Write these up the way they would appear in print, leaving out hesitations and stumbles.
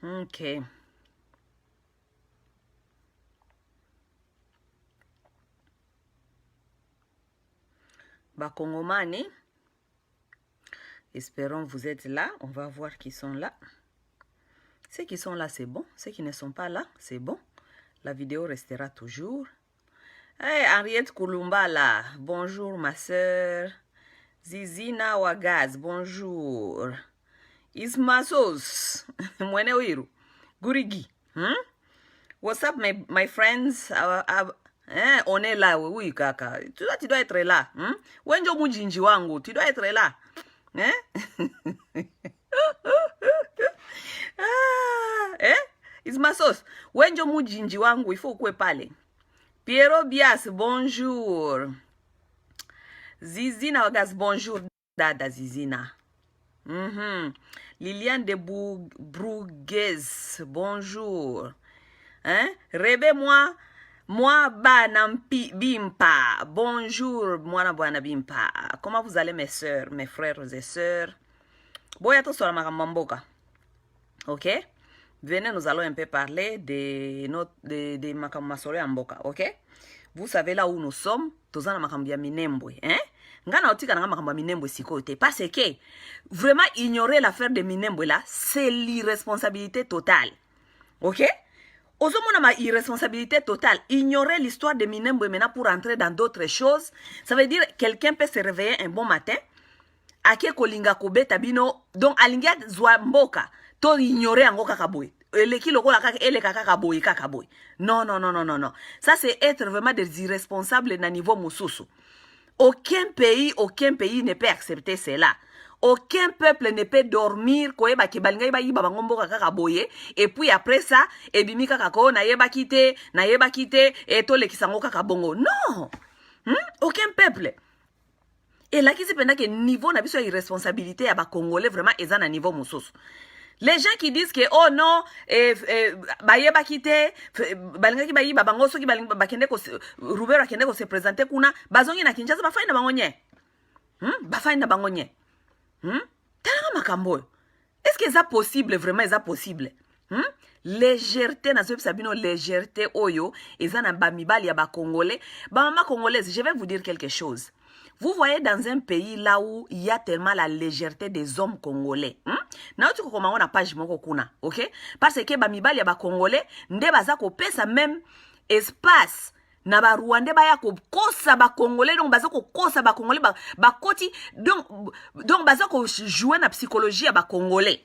Ok. Bakongomani, espérons que vous êtes là. On va voir qui sont là. Ceux qui sont là, c'est bon. Ceux qui ne sont pas là, c'est bon. La vidéo restera toujours. Hey, Henriette Kulumbala, bonjour ma soeur. Zizina Wagaz, bonjour. Ismasos, Mwene Wiru, Gurigi. What's up, my friends? On est là, oui, kaka. Tu dois être là. Wenjo mujinji wangu, tu dois être là. Ismasos, wenjo mujinji wangu, il faut kwe pale. Piero Bias, bonjour. Zizina Wagas, bonjour, Dada Zizina. Liliane de Bruguez, bonjour. Rebe moi bana bimpa. Bonjour, moi bana bimpa. Comment vous allez mes soeurs, mes frères et sœurs? Boya to sora makamamboka. Ok? Venez, nous allons un peu parler de makamasore amboka. Ok? Vous savez là où nous sommes, tozana makambia minembwe, ngana otika na makamba minembwe sikote parce que vraiment ignorer l'affaire de minembwe là, c'est l'irresponsabilité totale. OK? Osomona ma irresponsabilité totale, ignorer l'histoire de minembwe maintenant pour entrer dans d'autres choses, ça veut dire quelqu'un peut se réveiller un bon matin ake kolinga kobeta bino donc alingia zwa mboka to ignorer ango kakaboy. Eleki lokola kaka ele kaka boy kaka boy. Non. Ça c'est être vraiment des irresponsables na niveau mususu. Aucun pays ne peut accepter cela. Aucun peuple ne peut dormir koyeba ki balinga ba yiba bango mboka kaka boye et puis après ça ebimi kaka ko na yeba kite et to lekisango kaka bongo. Non. Aucun peuple. Et là qui se pendant que niveau na biso irresponsabilité ya ba congolais vraiment ezana na niveau mususu. Les gens qui disent que oh non bayeba kite balingaki bayi babango soki bakende ko Rubero akende ko se présenter kuna bazongi na Kinshasa bafaina bangonye bafaina bangonye tala makambo. Est-ce que ça possible vraiment ça possible légèreté na sopi sabino légèreté oyo ezana bamibali ya ba congolais ba mama congolaise. Je vais vous dire quelque chose. Vous voyez dans un pays là où il y a tellement la légèreté des hommes congolais. Na tu ko na page moko kuna, OK? Parce que ba mibali ya ba congolais nde baza ko pesa même espace na ba Rwandais ba ya ko kosa ba congolais donc baza ko kosa ba congolais ba koti donc baza ko jouer na psychologie ya ba congolais.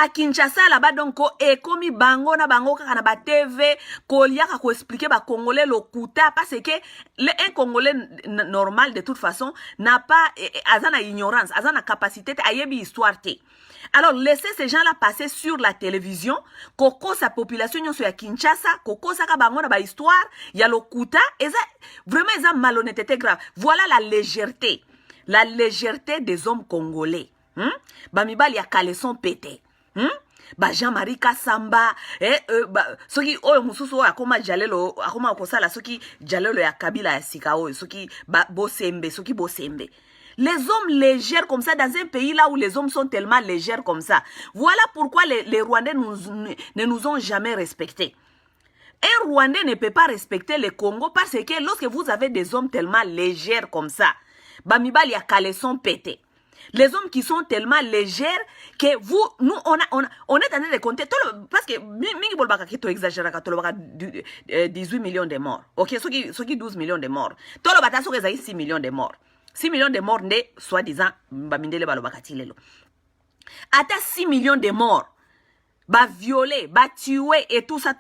A Kinshasa là-bas donc ekomi bango na bango kaka na ba TV ko liaka ko expliquer ba congolais lokuta parce que un congolais normal de toute façon n'a pas azana ignorance, azana capacité à yebi histoire té. Alors laissez ces gens-là passer sur la télévision koko sa population nyonso ya Kinshasa koko sa ka bango na ba histoire ya lokuta eza vraiment eza malhonnêteté grave. Voilà la légèreté des hommes congolais. Ba mibali ya caleçon pété. Ba Jean-Marie Kasamba soki oyo mususu oyo akoma jalelo akoma kosala soki jalelo ya Kabila ya sika oyo soki bosembe soki bosembe. Les hommes légers comme ça dans un pays là où les hommes sont tellement légers comme ça. Voilà pourquoi les Rwandais ne nous ont jamais respectés. Un Rwandais ne peut pas respecter le Congo parce que lorsque vous avez des hommes tellement légers comme ça, bamibali ya caleçon pété. Les hommes qui sont tellement légers que vous, nous, on est en train de compter. Parce que, mingi bolbaka ki to exagéra ka tolo baka 18 millions de morts. Ok, ceux qui 12 millions de morts. Tolo bata so que 6 millions de morts. 6 millions de morts ne, soi-disant, bamindele balobaka tilelo. Ata 6 millions de morts. Ba violé, ba tué et tout ça.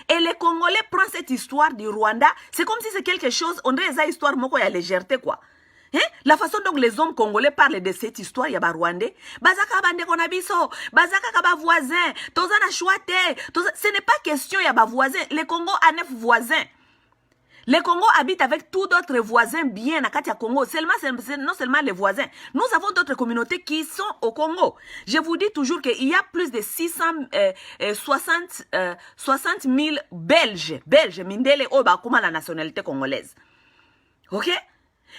Et les Congolais prennent cette histoire du Rwanda. C'est comme si c'est quelque chose, on dirait ça histoire moko ya légèreté quoi. La façon dont les hommes congolais parlent de cette histoire, il y a ba Rwandais, bazaka bande konabiso, bazaka kaba voisin, tozana chouate, ce n'est pas question, il y a ba voisin. Le Congo a 9 voisins. Le Congo habite avec tous d'autres voisins bien à Katia Congo. Non seulement les voisins. Nous avons d'autres communautés qui sont au Congo. Je vous dis toujours qu'il y a plus de 60 000 Belges, Mindele Oba, comme la nationalité congolaise. Ok?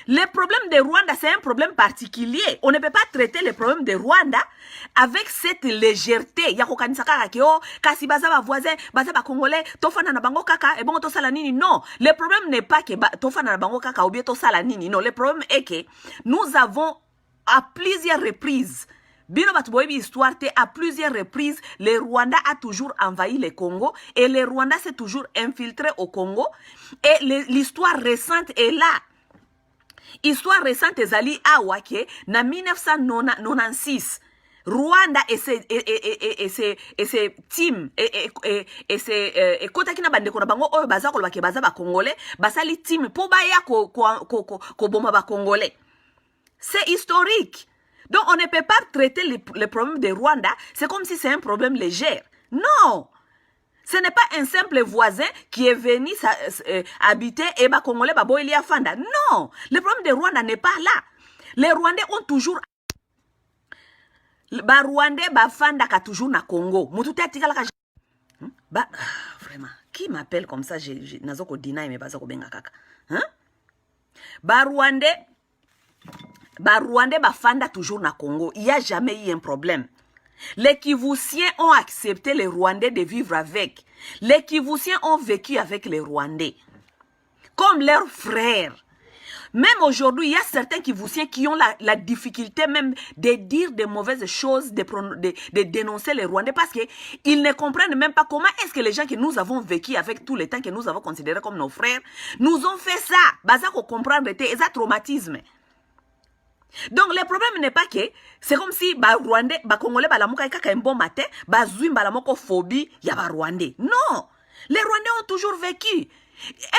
Le problème de Rwanda, c'est un problème particulier. On ne peut pas traiter le problème de Rwanda avec cette légèreté. Yako kanisa kaka ke oh, kasi baza ba voisin, baza ba congolais, tofana na bango kaka, et bon to sala nini. Non, le problème n'est pas que tofana na bango kaka ou bien to sala nini. Non, le problème est que nous avons à plusieurs reprises, bino batuboyebi histoire te, à plusieurs reprises, le Rwanda a toujours envahi le Congo et le Rwanda s'est toujours infiltré au Congo et l'histoire récente est là. Histoire récente ezali awa ke na 1996 Rwanda et ses team et ses kotaki na bandeko na bango oyo baza koloba ke baza ba congolais basali team po baya ko boma ba congolais. C'est historique. Donc on ne peut pas traiter le problème de Rwanda, c'est comme si c'est un problème léger. Non. Ce n'est pas un simple voisin qui est venu habiter et ba congolais ba boyeli afanda. Non, le problème de Rwanda n'est pas là. Les Rwandais ont toujours ba Rwandais ba fanda ka toujours na Congo. Mututa tikala ka ba vraiment qui m'appelle comme ça nazoko deny mais baza ko benga kaka. Hein? Ba Rwandais ba fanda toujours na Congo. Il y a jamais eu un problème. Les Kivusiens ont accepté les Rwandais de vivre avec. Les Kivusiens ont vécu avec les Rwandais. Comme leurs frères. Même aujourd'hui, il y a certains Kivusiens qui ont la difficulté même de dire de mauvaises choses, de dénoncer les Rwandais parce qu'ils ne comprennent même pas comment est-ce que les gens que nous avons vécu avec tout le temps, que nous avons considérés comme nos frères, nous ont fait ça. Baza ko comprendre, c'est un traumatisme. Donc le problème n'est pas que c'est comme si ba Rwandais, ba Congolais ba lamuka kaka un bon matin, ba zui ba lamoko phobie ya ba Rwandais. Non, les Rwandais ont toujours vécu. Et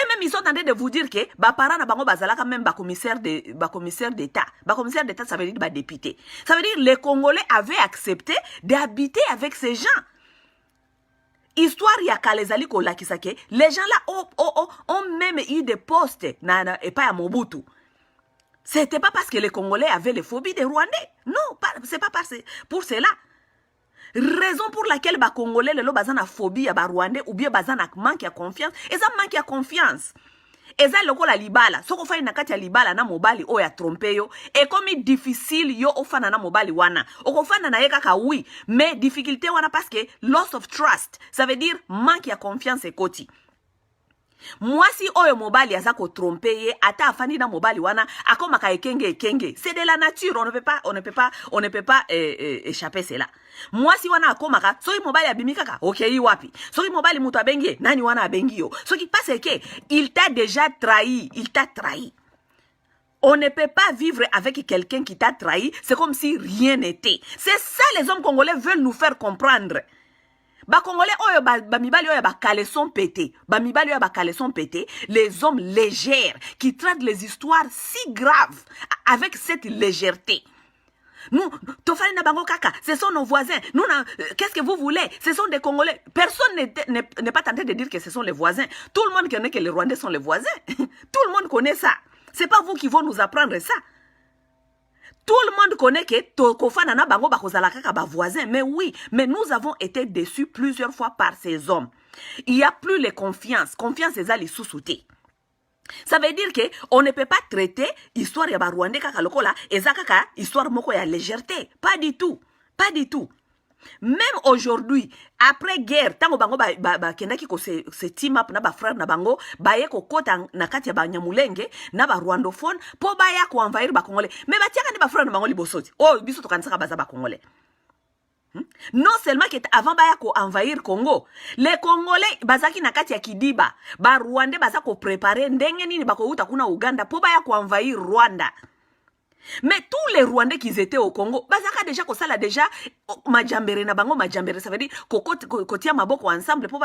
même ils sont en train de vous dire que ba parents na bango bazala quand même ba commissaire d'État. Ba commissaire d'État ça veut dire ba député. Ça veut dire les Congolais avaient accepté d'habiter avec ces gens. Histoire ya kalezali ko lakisake, les gens là ont même eu des postes et pas à Mobutu. C'était pas parce que les Congolais avaient les phobies des Rwandais. Non, c'est pas pour cela. Raison pour laquelle les Congolais le bazan a phobie à Rwandais ou bien bazan a manque de confiance. Et ça manque de confiance. Et ça loko la libala. Ce qu'on fait na kati ya libala na mobali o ya tromper yo. Et comme il difficile yo ofana na mobali wana. Okofana na yeka ka oui. Mais difficulté wana parce que loss of trust. Ça veut dire manque de confiance et koti. Moi si oyo mobali aza ko tromper ata afani na mobali wana akoma ka ekenge. C'est de la nature, on ne peut pas échapper cela. Moi si wana akoma ka soki mobali abimikaka okei wapi. Soki mobali mutu abengi nani wana abengi yo. Soki parce que il t'a déjà trahi, On ne peut pas vivre avec quelqu'un qui t'a trahi, c'est comme si rien n'était. C'est ça les hommes congolais veulent nous faire comprendre. Ba Congolais oyo ba mibali oyo ba caleçon pété. Ba mibali oyo ba caleçon pété, les hommes légers qui traitent les histoires si graves avec cette légèreté. Nous, Tofali na bango kaka, ce sont nos voisins. Nous, qu'est-ce que vous voulez? Ce sont des Congolais. Personne n'est pas tenté de dire que ce sont les voisins. Tout le monde connaît que les Rwandais sont les voisins. Tout le monde connaît ça. C'est pas vous qui vont nous apprendre ça. Tout le monde connaît que Tokofana na bango bakozala kaka ba voisin. Mais oui, mais nous avons été déçus plusieurs fois par ces hommes. Il n'y a plus les confiances. Confiance est à les sous-souter. Ça veut dire que on ne peut pas traiter histoire ya ba Rwandais kaka lokola eza kaka histoire moko ya légèreté. Pas du tout. Pas du tout. Même aujourd'hui, après guerre, tango bango kendaki ko se team up na ba frère na bango, baye ko kota na kati ya ba Nyamulenge na ba rwandophone po baya ko envahir ba Congolais. Mais batiaka ni ba frère na bango libosoti. Oh, biso to kansaka baza ba Congolais. Non seulement que avant baya ko envahir Congo, les Congolais bazaki na kati ya Kidiba, ba Rwandais baza ko préparer ndenge nini bako uta kuna Uganda po baya ko envahir Rwanda. Mais tous les Rwandais qui étaient au Congo, bazaka déjà ko sala déjà majambere na bango majambere, ça veut dire kotia maboko ensemble pour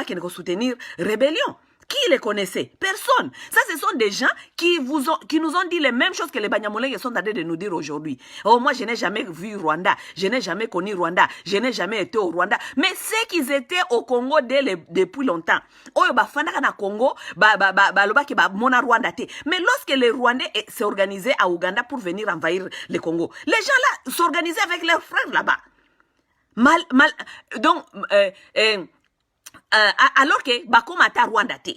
kene ko soutenir rébellion. Qui les connaissait? Personne. Ça, ce sont des gens qui nous ont dit les mêmes choses que les Banyamulenge sont en train de nous dire aujourd'hui. Oh, moi, je n'ai jamais vu Rwanda. Je n'ai jamais connu Rwanda. Je n'ai jamais été au Rwanda. Mais c'est qu'ils étaient au Congo depuis longtemps. Oh, fanda na Congo, mona Rwanda te. Mais lorsque les Rwandais s'organisaient à Ouganda pour venir envahir le Congo, les gens là s'organisaient avec leurs frères là-bas. Alors que Bakomata Rwanda te.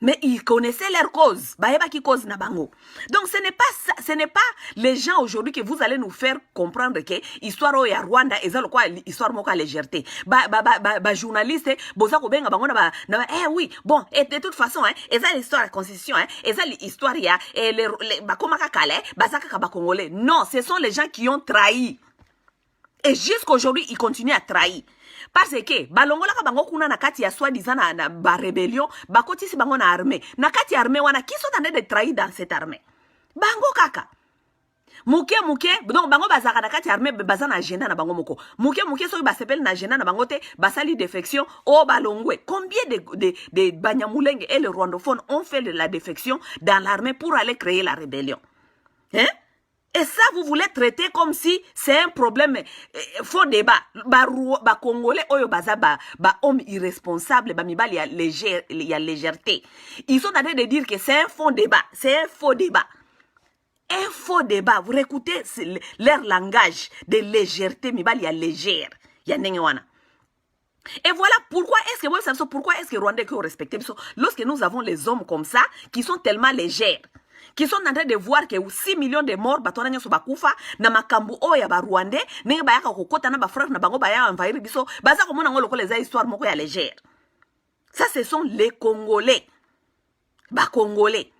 Mais ils connaissaient leur cause. Baheba qui cause na bango. Donc ce n'est pas ça, ce n'est pas les gens aujourd'hui que vous allez nous faire comprendre que histoire au ya Rwanda et ça le quoi histoire moka légèreté. Journaliste boza ko benga bango na oui, bon et de toute façon et ça l'histoire de la constitution et ça l'histoire ya et les komaka kale bazaka ka ba congolais. Non, ce sont les gens qui ont trahi. Et jusqu'aujourd'hui, ils continuent à trahir. Parce que balongola ka bango kuna na kati ya soi-disant na ba rébellion, bakoti si bango na armée. Na kati armée wana qui sont en train de trahir dans cette armée. Bango kaka. Muke donc bango bazaka na kati armée baza na agenda na bango moko. Muke so ba sepel na agenda na bango te basali défection au balongwe. Combien de Banyamulenge et les rwandophones ont fait de la défection dans l'armée pour aller créer la rébellion? Hein? Et ça, vous voulez traiter comme si c'est un problème. Faux débat. Ba Congolais, oyo baza ba homme irresponsable, ba mibali il y a légèreté. Ils sont en train de dire que c'est un faux débat. C'est un faux débat. Un faux débat. Vous écoutez leur langage de légèreté, mibali il y a légère. Il y a nengewana. Et voilà pourquoi est-ce que Rwandais qui ont respecté lorsque nous avons les hommes comme ça qui sont tellement légers, qui sont en train de voir que 6 millions de morts batona nyoso bakufa na makambu oya ba Rwandais nenge bayaka kokota na ba frère na bango baya envahir biso baza komona ngolo ko les histoires moko ya légère. Ça ce sont les Congolais. Ba Congolais.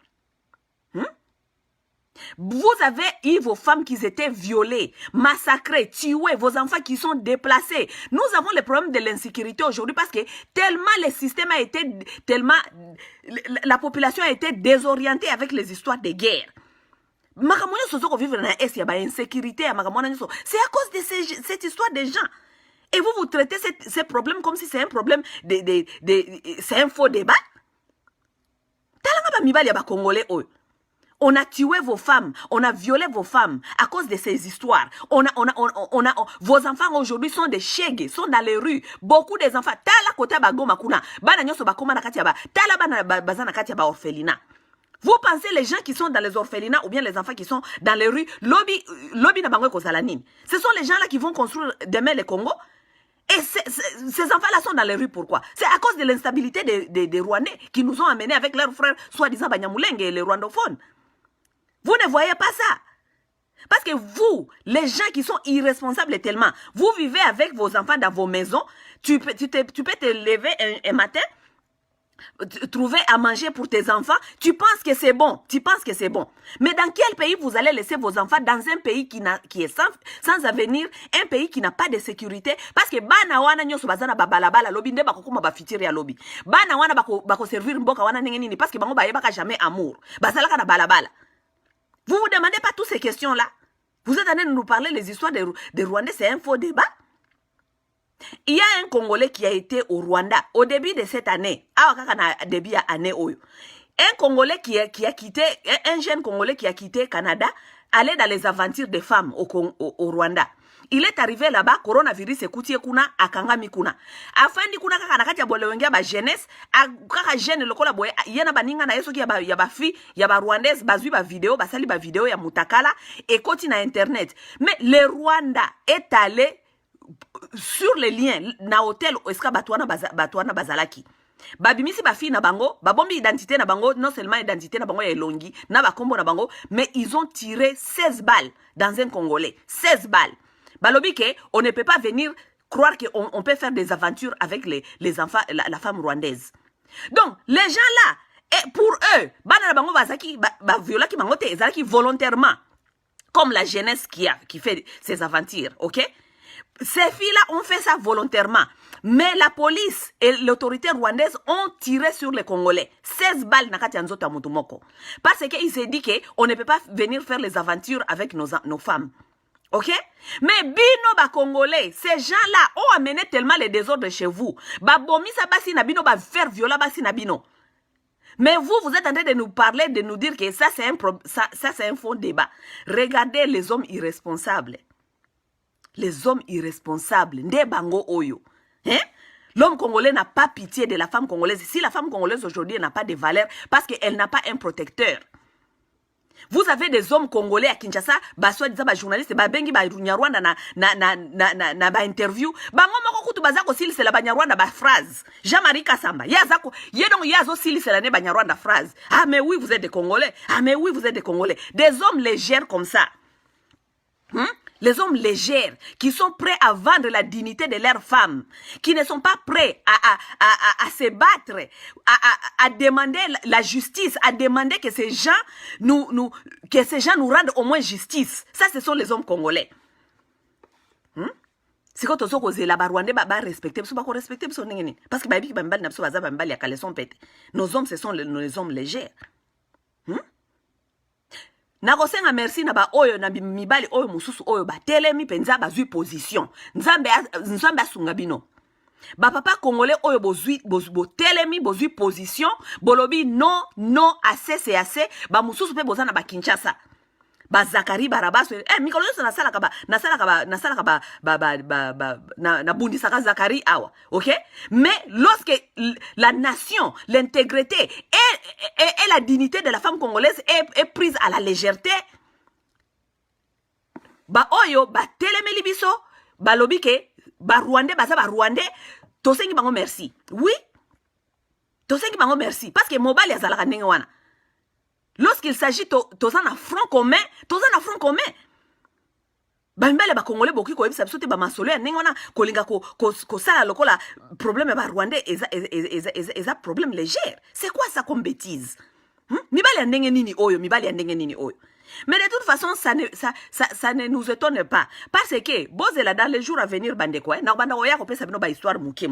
Vous avez eu vos femmes qui étaient violées, massacrées, tuées, vos enfants qui sont déplacés. Nous avons le problème de l'insécurité aujourd'hui parce que tellement le système a été, tellement la population a été désorientée avec les histoires de guerre. C'est à cause de cette histoire des gens. Et vous traitez ces problèmes comme si c'est un problème c'est un faux débat. On a tué vos femmes, on a violé vos femmes à cause de ces histoires. Vos enfants aujourd'hui sont des chègues, sont dans les rues. Beaucoup des enfants, tala kota bagoma kuna, bana nyoso bakoma na katiaba, tala bana bazana katiaba orphelinat. Vous pensez les gens qui sont dans les orphelinats ou bien les enfants qui sont dans les rues, lobby na bango kozalanine. Ce sont les gens là qui vont construire demain le Congo. Et ces enfants-là sont dans les rues, pourquoi? C'est à cause de l'instabilité des Rwandais qui nous ont amenés avec leurs frères, soi-disant Banyamulenge et les rwandophones. Vous ne voyez pas ça. Parce que vous, les gens qui sont irresponsables tellement, vous vivez avec vos enfants dans vos maisons, tu peux te lever un matin, trouver à manger pour tes enfants, tu penses que c'est bon, Mais dans quel pays vous allez laisser vos enfants dans un pays qui est sans avenir, un pays qui n'a pas de sécurité? Parce que bana wana nyoso bazana babalabala lobi nde bakokuma bafitiri ya lobi. Bana wana bako servir mboka wana nini parce que bango bayebaka jamais amour. Basalaka na balabala. Vous vous demandez pas toutes ces questions-là. Vous êtes en train de nous parler les histoires des Rwandais, c'est un faux débat. Il y a un Congolais qui a été au Rwanda au début de cette année. Un Congolais qui a quitté, un jeune Congolais qui a quitté Canada, allait dans les aventures des femmes au Rwanda. Il est arrivé là-bas, coronavirus ekutie kuna, akangami kuna. Afandi kuna kaka nakati ya bole wengia ba jeunesse, kaka jeune lokola boye, yena baninga na yeso ki ya ba fi, ya ba rwandaise, bazui ba vidéo, basali ba vidéo ya mutakala, ekoti na internet. Mais le Rwanda est allé sur les liens, na hotel, eska batuana bazalaki. Babimisi ba fi na bango, babombi identité na bango, non seulement identité na bango ya elongi, na ba kombo na bango, mais ils ont tiré 16 balles dans un Congolais. 16 balles. Balobi ke, on ne peut pas venir croire qu'on peut faire des aventures avec les enfants, la femme rwandaise. Donc, les gens là, et pour eux, bana bango bazaki, viola ki bango te, ezalaki volontairement, comme la jeunesse qui fait ces aventures, ok? Ces filles-là ont fait ça volontairement. Mais la police et l'autorité rwandaise ont tiré sur les Congolais. 16 balles nakati anzota mutumoko. Parce qu'ils se dit qu'on ne peut pas venir faire les aventures avec nos femmes. Ok? Mais bino ba Congolais, ces gens-là ont amené tellement les désordres chez vous. Ba bomi sa basi na bino, ba faire viola basi na bino. Mais vous êtes en train de nous parler, de nous dire que ça c'est un faux débat. Regardez les hommes irresponsables. Les hommes irresponsables. Nde bango oyo. Hein? L'homme congolais n'a pas pitié de la femme congolaise. Si la femme congolaise aujourd'hui n'a pas de valeur, parce qu'elle n'a pas un protecteur. Vous avez des hommes congolais à Kinshasa, baswa diza ba journaliste ba bengi ba Nyarwanda na ba interview, ba ngoma ko kutu bazako silisela ba Nyarwanda ba phrase. Jean-Marie Kassamba, yazako, donc yazo silisela ne ba Nyarwanda phrase. Ah mais oui, vous êtes des Congolais. Ah mais oui, vous êtes des Congolais. Des hommes légers comme ça. Les hommes légers qui sont prêts à vendre la dignité de leurs femmes, qui ne sont pas prêts à se battre, à demander la justice, à demander que ces gens nous rendent au moins justice. Ça, ce sont les hommes congolais. C'est quand on se la Rwandais va respecter, parce qu'on respecter parce que nos hommes, ce sont les hommes légers. Nakosenga merci na ba oyo na mibali oyo mususu oyo ba telemi penza bazui position. Nzambe asunga bino. Ba papa congolais oyo bo telemi bozui position, bolobi non assez c'est assez, ba mususu pe bozana ba Kinshasa. Ba Zakari Barabaso mikolo na bundisaka Zakari awa, OK? Mais lorsque la nation, l'intégrité et la dignité de la femme congolaise est prise à la légèreté, ba oyo ba telemeli biso ba lobi ke ba Rwandais baza ba Rwandais tosengi bango merci. Oui, tosengi bango merci parce que mobali azalaka ndenge wana. Lorsqu'il s'agit tozana front commun, bambele ba congolais boki ko ebisa biso te ba masolo ya ndenge wana kolinga ko sala lokola problème ba Rwandais eza problème léger. C'est quoi ça comme bêtise? Mibali ya ndenge nini oyo, mibali ya ndenge nini oyo. Mais de toute façon, ça ne nous étonne pas. Parce que, bozela dans les jours à venir, histoire mouké.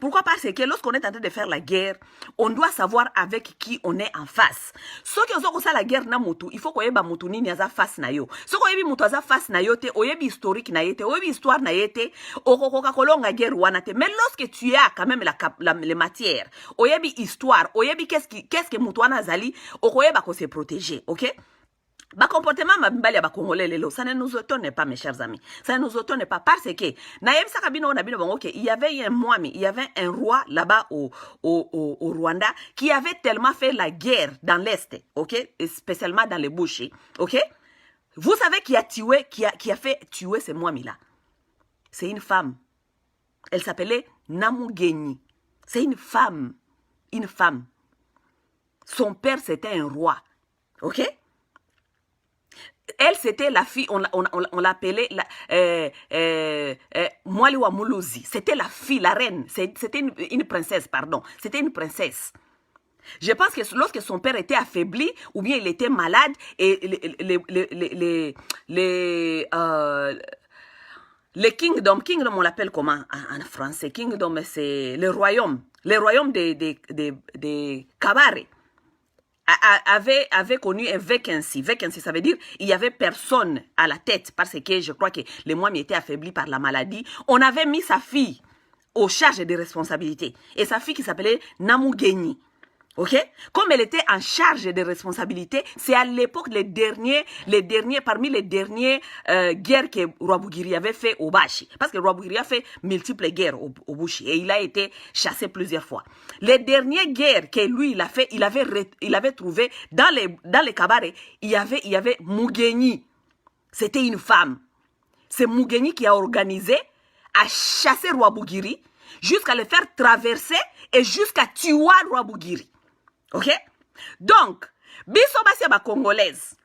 Pourquoi? Parce que lorsqu'on est en train de faire la guerre, on doit savoir avec qui on est en face. Ceux qui ont la guerre, il faut qu'on ait mutu nini aza face na yo. Ceux qui ont mutu aza face na yo te, oyebi historique na yete, oyebi histoire na yete, okokoka kolonga guerre wanate. Mais lorsque tu as quand même les matières, oyebi histoire, oyebi qu'est-ce que mutu wana zali, okoyeba ko se protéger, ok? Ba comportement mabimba ya ba congolais lelo, ça ne nous étonne pas mes chers amis. Ça ne nous étonne pas parce que il y avait un mwami, il y avait un roi là-bas au Rwanda qui avait tellement fait la guerre dans l'est, OK, et spécialement dans les bush, OK? Vous savez qui a fait tuer ce mwami là? C'est une femme. Elle s'appelait Namugenyi. C'est une femme. Une femme. Son père c'était un roi. OK? Elle, c'était la fille, on l'appelait Mwaliwa Muluzi. C'était la fille, la reine. C'était une princesse, pardon. C'était une princesse. Je pense que lorsque son père était affaibli, ou bien il était malade, et les kingdom, on l'appelle comment en français? Kingdom, c'est le royaume des Kabare. Avait connu un vacancy. Vacancy, ça veut dire il y avait personne à la tête parce que je crois que les mois étaient affaiblis par la maladie. On avait mis sa fille aux charges des responsabilités. Et sa fille qui s'appelait Namugenyi. OK? Comme elle était en charge des responsabilités, c'est à l'époque parmi les dernières guerres que Rwabugiri avait fait au Bashi. Parce que Rwabugiri a fait multiples guerres au Bushi et il a été chassé plusieurs fois. Les dernières guerres que lui il a fait, il avait trouvé dans les cabarets, il y avait Mugenyi. C'était une femme. C'est Mugenyi qui a organisé à chasser Rwabugiri jusqu'à le faire traverser et jusqu'à tuer Rwabugiri. OK? Donc, biso basi ba congolaise.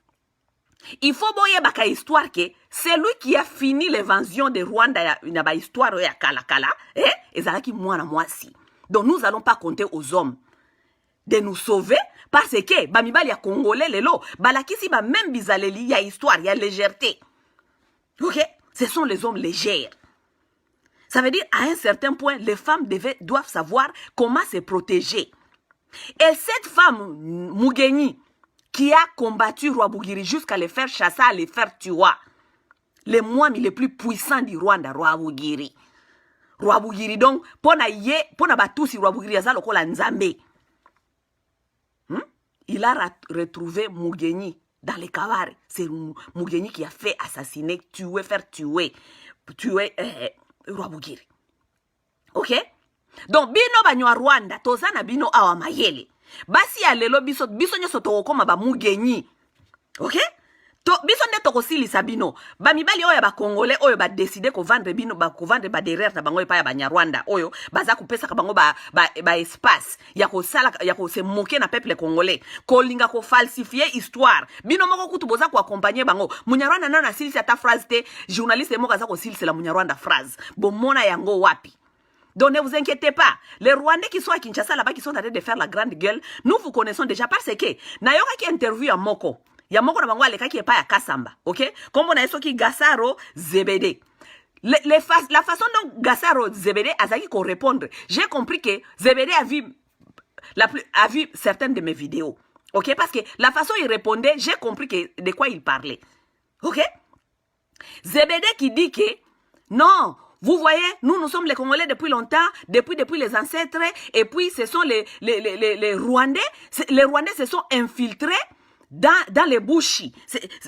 Il faut boye baka histoire que c'est lui qui a fini l'invasion de Rwanda na ba histoire ya kala ezalaki mwana mwasi. Donc nous allons pas compter aux hommes de nous sauver parce que ba mibali ya congolais lelo balakisi ba même bizaleli ya histoire ya légèreté. OK? Ce sont les hommes légers. Ça veut dire à un certain point les femmes doivent savoir comment se protéger. Et cette femme, Mugenyi, qui a combattu Rwabugiri jusqu'à les faire chasser, à les faire tuer, les moines les plus puissants du Rwanda, Rwabugiri. Rwabugiri, donc, pona batusi Rwabugiri, azalokola nzambe. Il a retrouvé Mugenyi dans les Kabare. C'est Mugenyi qui a fait assassiner, faire tuer Rwabugiri. OK? Donc, bino banyo Rwanda, tozana bino awa mayele. Basi ya lelo biso nyoso tokoma ba Mugenyi. Ok? Biso nde tokosilisa bino bamibali oyo ba congolais oyo ba décider ko vendre bino ba ko vendre ba derrière na bango epa ya banyarwanda oyo baza kopesa ka bango ba espace ya ko sala ya ko se moquer na peuple congolais ko linga ko falsifier histoire bino moko kutu boza ko accompagner bango munyarwanda nana silisa ta phrase te journaliste moko aza ko silisa la munyarwanda phrase bomona yango wapi. Donc ne vous inquiétez pas, les Rwandais qui sont à Kinshasa là-bas qui sont en train de faire la grande gueule, nous vous connaissons déjà parce que nayoka qui interview à Moko. Ya moko na bango aleka qui est pas ya Kasamba, ok? Comme on a qui Gassaro Zebede. La façon dont Gassaro Zebede a dit qu'on répondre, j'ai compris que Zebede a vu certaines de mes vidéos, ok? Parce que la façon il répondait, j'ai compris que de quoi il parlait, ok? Zebede qui dit que non. Vous voyez, nous sommes les Congolais depuis longtemps, depuis les ancêtres, et puis ce sont les Rwandais. Les Rwandais se sont infiltrés dans les Bushi.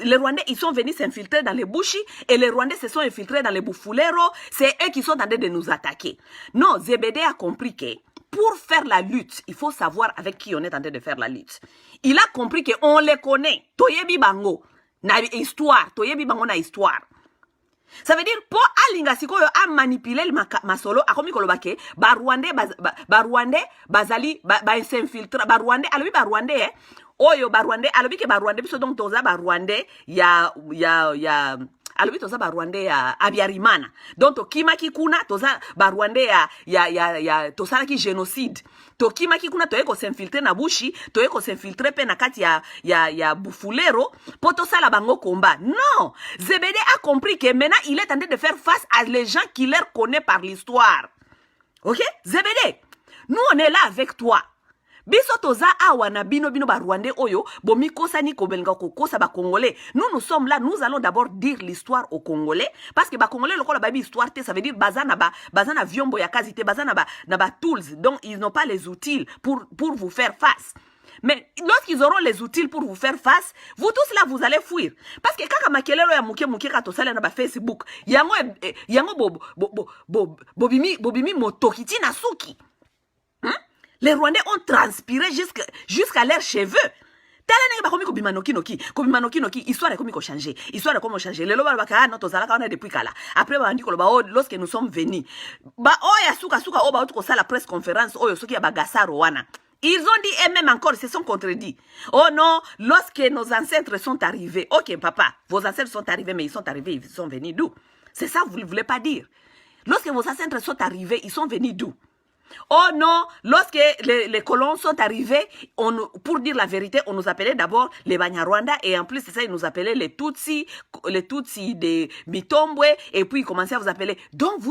Les Rwandais, ils sont venus s'infiltrer dans les Bushi, et les Rwandais se sont infiltrés dans les Bufulero. C'est eux qui sont en train de nous attaquer. Non, Zebede a compris que pour faire la lutte, il faut savoir avec qui on est en train de faire la lutte. Il a compris qu'on les connaît. Toyebi Bango, na histoire. Toyebi Bango na histoire. Ça veut dire pour alinga sikoyo a manipuler masolo akomi kolobake ba Rwandais bazali ba s'infiltre ba Rwandais alobi ba Rwandais oyo ba Rwandais alobi ke ba Rwandais biso donc toza ba Rwandais ya alobi toza ba Rwandais ya Abiyarimana donc tokimaki kuna toza ba Rwandais ya tosala ki génocide tokimaki kuna toyeko s'infiltrer na Bushi toyeko s'infiltrer pe na kati ya Bufulero pour tosala bango combat. Non, Zebede a compris que maintenant il est en train de faire face à les gens qui leur connaissent par l'histoire. Ok? Zebede, nous on est là avec toi. Biso toza awa na bino ba Rwandais oyo bomi kosa ni kobelinga kokosa ba Congolais. Nous sommes là, nous allons d'abord dire l'histoire aux Congolais parce que ba Congolais lokola ba histoire te ça veut dire bazana viombo ya kazi te bazana ba tools donc ils n'ont pas les outils pour vous faire face. Mais lorsqu'ils auront les outils pour vous faire face, vous tous là vous allez fuir parce que kaka makelelo ya muke ka tosala na ba Facebook yango bobimi motokiti na suki. Les Rwandais ont transpiré jusqu'à leurs cheveux. Histoire est comme changer. Histoire est comme changer. Les loba baka non tozala kana depuis kala. Après ba ndiko loba lorsque nous sommes venus. Ba oya suka oba utuko sala presse conférence oyo soki ya bagasaro wana. Ils ont dit eux-mêmes encore, ils se sont contredits. Oh non, lorsque nos ancêtres sont arrivés. OK papa, vos ancêtres sont arrivés mais ils sont venus d'où? C'est ça vous ne voulez pas dire. Lorsque vos ancêtres sont arrivés, ils sont venus d'où? Oh non, lorsque les colons sont arrivés, pour dire la vérité, on nous appelait d'abord les Banyarwanda et en plus de ça, ils nous appelaient les Tutsis de Bitombwe et puis ils commençaient à vous appeler. Donc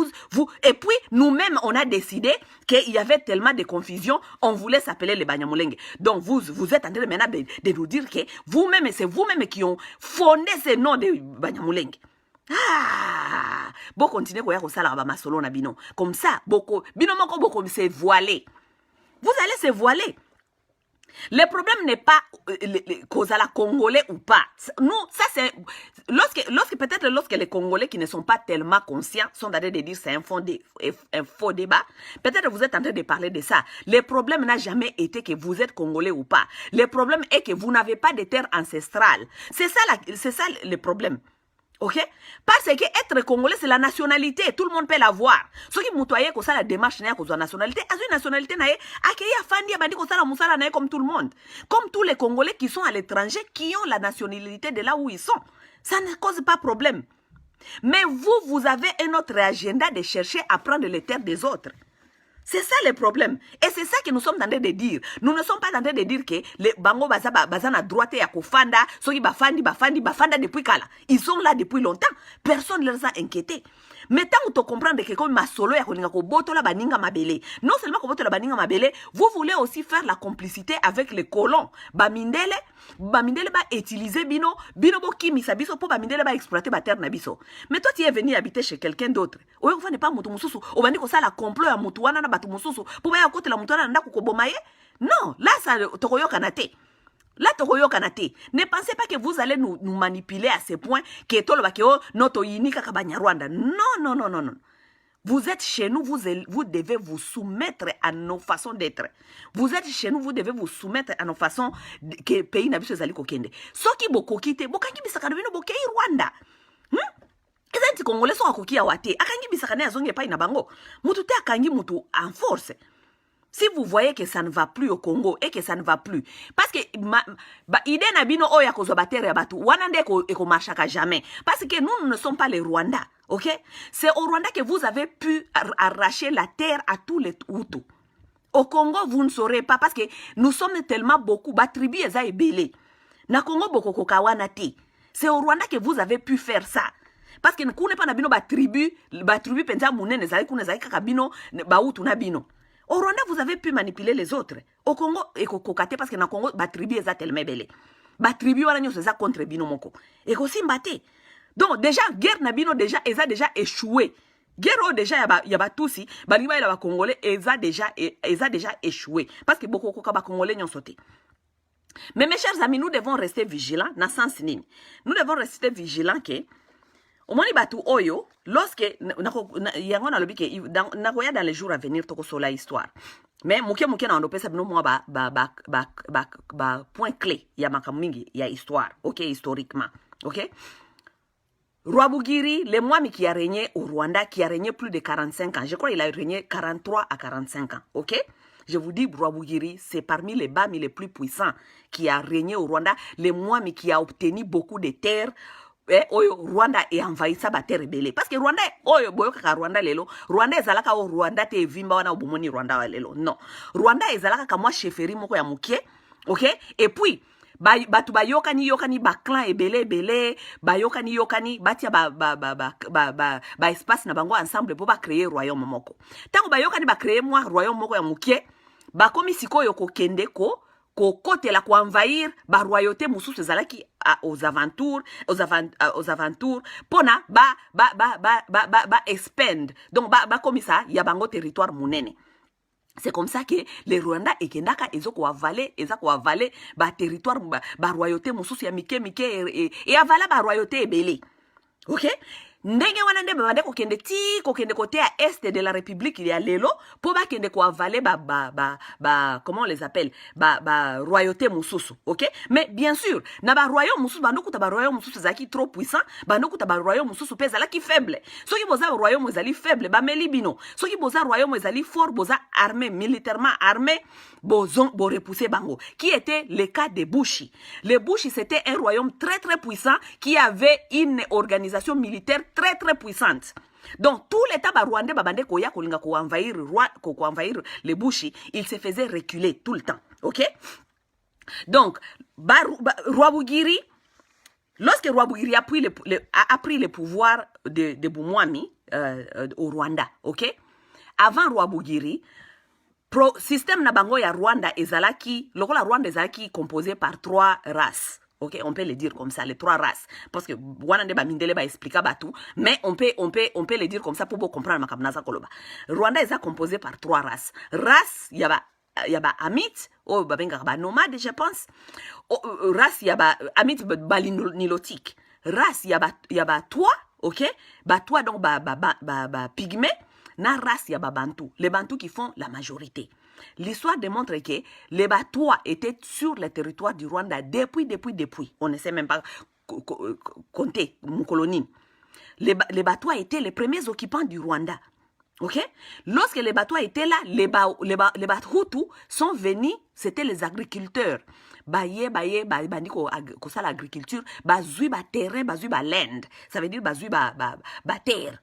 et puis nous-mêmes, on a décidé qu'il y avait tellement de confusion, on voulait s'appeler les Banyamulenge. Donc vous êtes en train maintenant de nous dire que vous-même, c'est vous-même qui ont fondé ce nom de Banyamulenge. Ah, bon continuez koya ko sala ba masolo na bino. Comme ça, bino moko boko se voiler. Vous allez se voiler. Le problème n'est pas cause à la Congolais ou pas. Nous, ça c'est lorsque les Congolais qui ne sont pas tellement conscients sont en train de dire c'est un faux débat. Peut-être vous êtes en train de parler de ça. Le problème n'a jamais été que vous êtes Congolais ou pas. Le problème est que vous n'avez pas de terre ancestrale. C'est ça le problème. Ok? Parce que être congolais, c'est la nationalité. Tout le monde peut l'avoir. Ceux qui moutoyaient comme ça, la démarche n'a pas nationalité. À une nationalité, n'a accueilli Fandi a dit comme ça, la moussala n'a comme tout le monde. Comme tous les Congolais qui sont à l'étranger, qui ont la nationalité de là où ils sont. Ça ne cause pas problème. Mais vous avez un autre agenda de chercher à prendre les terres des autres. C'est ça le problème. Et c'est ça que nous sommes en train de dire. Nous ne sommes pas en train de dire que les bango bazana droite ya kofanda, soki bafanda depuis kala. Ils sont là depuis longtemps. Personne ne les a inquiétés. Mais tant que tu comprends que comme ma solo ya koninga ko botola baninga mabele. Non seulement ko botola baninga mabele, vous voulez aussi faire la complicité avec les colons. Bamindele ba utiliser bino bo kimisa biso po bamindele ba exploiter ba terre na biso. Mais toi tu es venu habiter chez quelqu'un d'autre. Oyo ko pas mutu mususu, obandi ko sala complot ya mutu wana na batu mususu po ba ya kote la mutu wana ndako ko bomaye. Non, là ça tokoyoka na te. Là, ne pensez pas que vous allez nous manipuler à ce point que tout le monde notre unique Rwanda. Non. Vous êtes chez nous, vous devez vous soumettre à nos façons d'être. Vous êtes chez nous, vous devez vous soumettre à nos façons que pays n'a biso ezali kokende. Soki bokoki te, bokangi bisaka bino bokei Rwanda. Eza nti Congolais so akoki awate, akangi bisaka ne azonge pa ina bango. Mutu te akangi mutu en force. Si vous voyez que ça ne va plus au Congo et que ça ne va plus, parce que idée na bino oya kozo batere batu, wanande eko marchaka jamais. Parce que nous ne sommes pas les Rwandais, ok? C'est au Rwanda que vous avez pu arracher la terre à tous les Hutus. Au Congo, vous ne saurez pas parce que nous sommes tellement beaucoup, tribu eza ebele. Na Congo boko kokawana te. C'est au Rwanda que vous avez pu faire ça. Parce que nous ne pas na bino tribu penza munene zali kuna zali kaka bino ba Hutu na bino. Au Rwanda, vous avez pu manipuler les autres. Au Congo, parce que dans le Congo, la tribu est tellement belle. La tribu est contre Bino Moko. Et aussi mbaté. Donc, déjà, guerre Nabino, déjà, ils ont déjà échoué. Guerre, déjà, il y a tout si. Baliba, il y a Congolais, ils ont déjà échoué. Parce que beaucoup de Congolais ont sauté. Mais mes chers amis, nous devons rester vigilants. Dans sens nini. Nous devons rester vigilants que. Au moins, batu oyo, lorsque yango na lobi ke nakoya dans les jours à venir toko sola histoire. Mais muke na ondope sabino moi ba point clé ya makamingi ya histoire, OK, historiquement, OK? Rwabugiri, le Mwami qui a régné au Rwanda, qui a régné plus de 45 ans. Je crois qu'il a régné 43 à 45 ans, OK? Je vous dis, Rwabugiri, c'est parmi les Bami les plus puissants qui a régné au Rwanda. Le Mwami qui a obtenu beaucoup de terres. Oyo Rwanda est envahi sa terre belé parce que Rwanda oyo boyo kaka Rwanda lelo Rwanda ezalaka o Rwanda te vimba wana obomoni Rwanda lelo non Rwanda ezalaka ka moi chefferie moko ya mukie, OK, et puis batu bayokani ba clan ebele bayokani batia ba espace na bango ensemble pour ba créer royaume moko tango bayokani ba créer moi royaume moko ya mukie ba komi sikoyo ko kende ko côté la ko envahir ba royauté mususu ezalaki aux alentours pona ba expand donc ba comme ça ya bango territoire munene. C'est comme ça que les Rwandais et Kendaka ils ont avalé ba territoire ba royauté mususu ya mike et avala ba royauté ebele, OK? Ndenge wana nde babande kokende côté à est de la République il y a lelo pour ba kende ko avaler comment on les appelle royauté mususu, OK? Mais bien sûr na ba royaume mususu bandokuta ba royaume mususu zaki trop puissant bandokuta ba royaume mususu pesa la ki faible soki boza royaume ezali faible ba melibino soki boza royaume ezali fort boza armé militairement armé bo repousser bango qui était le cas de Bushi. Le Bushi c'était un royaume très très puissant qui avait une organisation militaire très très puissante. Donc tous les temps rwandais babande koya kolinga ko envahir les Bushi, ils se faisaient reculer tout le temps, OK? Donc Rwabugiri, lorsque Rwabugiri a pris le pouvoir de Bumwami au Rwanda, OK? Avant Rwabugiri, système na bango ya Rwanda ezalaki, lokola Rwanda ezalaki composé par 3 races. OK, on peut le dire comme ça, les 3 races. Parce que Wanande ba mindele ba explica tout, mais on peut le dire comme ça pour comprendre makamnaza koloba. Rwanda est composé par 3 races. Race, il y a Amit, ou babenga ba nomade, je pense. Race, il y a Amit balinilotique. Race, il y a toi, OK? Ba toi donc pygmée. Na race, il y a Bantou. Les Bantous qui font la majorité. L'histoire démontre que les Batois étaient sur le territoire du Rwanda depuis. On ne sait même pas compter mon colonie. Les Batois étaient les premiers occupants du Rwanda. OK? Lorsque les Batois étaient là, les Hutus sont venus, c'était les agriculteurs. Bandiko ça l'agriculture, bazui ba terrain, bazui ba land. Ça veut dire bazui ba terre.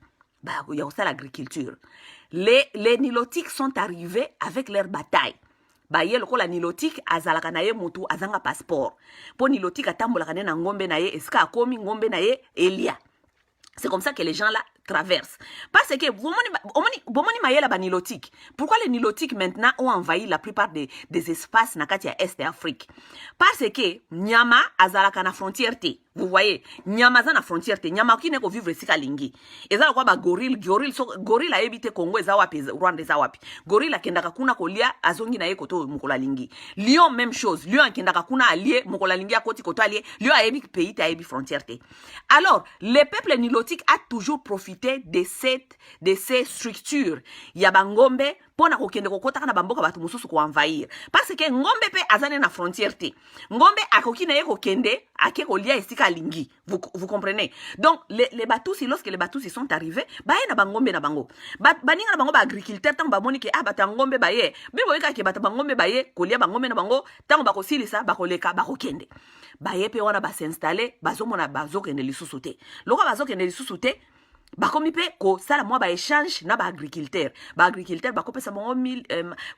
Il y a aussi l'agriculture. Les Nilotiques sont arrivés avec leur bataille. La Nilotique azalaka na ye mutu azanga passeport. Po Nilotique atambolaka na ngombe na ye eska akomi ngombe na ye elia. C'est comme ça que les gens là traversent. Parce que bomoni mayela ba Nilotique. Pourquoi les Nilotiques maintenant ont envahi la plupart des espaces na kati ya Est d'Afrique? Parce que Nyama azalaka na frontière te. Vous voyez, nyama za na frontière te, nyama ki ne ko vivre sika lingi. Eza kwa ba gorille a ebite Congo eza wapi, Rwanda eza wapi. Gorille akendaka kuna kolia azongi na ye koto mukola lingi. Lion même chose, lion akendaka kuna allié mukola lingi akoti koto allié, lion a ebi pays te a ebi frontière te. Alors, le peuple nilotique a toujours profité de ces structures. Ya bangombe pona kokende kokota kana bamboka batu mususu ko envahir. Parce que ngombe pe azane na frontière te. Ngombe akoki na ye kokende ake kolia esika lingi. Vous comprenez? Donc les Batusi, lorsque les Batusi sont arrivés, ba na bangombe na bango. Baninga na bango ba agriculteur tant ba moni ke batangombe ba ye. Bibo yeka ke batangombe ba ye kolia bangombe na bango tant ba kosilisa ba koleka ba kokende. Ba ye pe wana ba s'installer bazomona bazokende lisusu te. Loka bazokende lisusu te. Bakomi pe ko sala mwa ba échange na ba agriculteur ba kopesa bango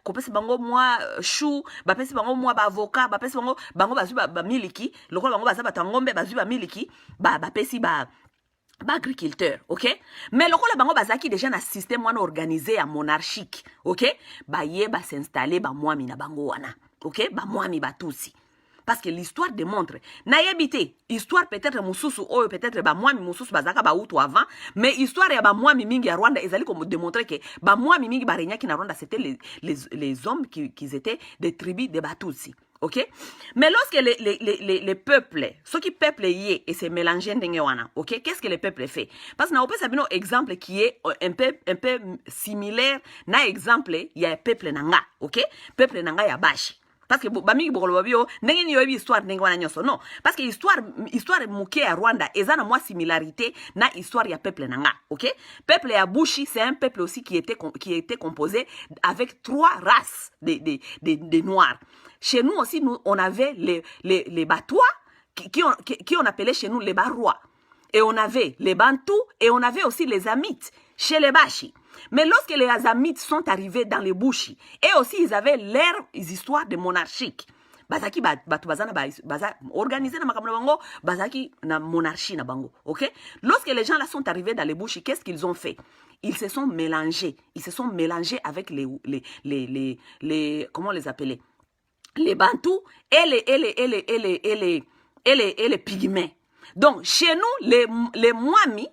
kopesa bango mwa chou ba pesa bango mwa ba avocat ba pesa bango bazui ba miliki lokola bango baza batangombe bazui ba miliki ba pesi ba agriculteur, ok? Mais lokola bango bazaki déjà na système wana organisé à monarchique, ok? Ba ye ba s'installer ba mwami na bango wana, ok? Ba mwami Batusi. Parce que l'histoire démontre, na yebite, histoire peut-être mususu oyo peut-être ba mwami mususu bazaka ba utu avant, mais histoire ya ba mwami mingi ya Rwanda ezali comme démontrer que ba mwami mingi ba renyaki na Rwanda c'était les hommes qui étaient des tribus de Batusi. Ok? Mais lorsque les peuples, ceux qui peuplent y et se mélangent wana, ok? Qu'est-ce que le peuple fait? Parce que nous avons un exemple qui est un peu similaire na exemple, il y a un peuple nanga, ok? Peuple nanga ya bashi. Parce que bamigi bokolo babio ndenge ni yobi histoire ndenge wana nyoso non parce que histoire muke ya Rwanda ezana moi similarité na histoire ya peuple nanga, OK? Peuple ya Bushi, c'est un peuple aussi qui était composé avec 3 races de noirs. Chez nous aussi on avait les Batois qui on appelait chez nous les Barois. Et on avait les Bantous et on avait aussi les Hamites chez les Bashi. Mais lorsque les Hamites sont arrivés dans les Bushi, et aussi ils avaient leurs histoires de monarchique. Bazaki batu bazana baza organisé na makambo bango, bazaki na monarchie na bango, OK? Lorsque les gens là sont arrivés dans les Bushi, qu'est-ce qu'ils ont fait? Ils se sont mélangés. Ils se sont mélangés avec les comment on les appelait? Les Bantous et les Pygmées. Donc, chez nous, les Mwami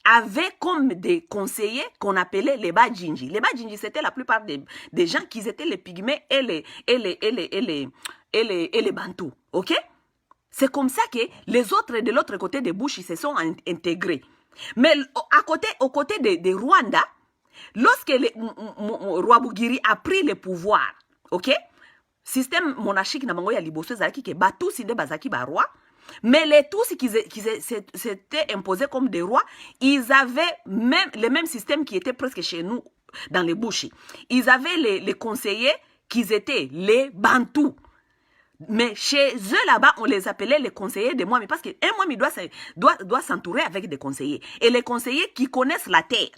avaient comme des conseillers qu'on appelait les Bajinji. Les Bajinji, c'était la plupart des gens qui étaient les Pygmées et les Bantous. OK? C'est comme ça que les autres de l'autre côté des Bushi se sont intégrés. Mais aux côtés de Rwanda, lorsque Roi Bugiri a pris le pouvoir, OK? Système monarchique na bango ya liboso ezalaki ke Batusi nde bazaki ba roi. Mais les Tutsis qui s'étaient imposés comme des rois, ils avaient même le même système qui était presque chez nous dans les Bushi. Ils avaient les conseillers qui étaient les Bantous. Mais chez eux là-bas, on les appelait les conseillers des Mwami parce qu'un Mwami doit s'entourer avec des conseillers. Et les conseillers qui connaissent la terre.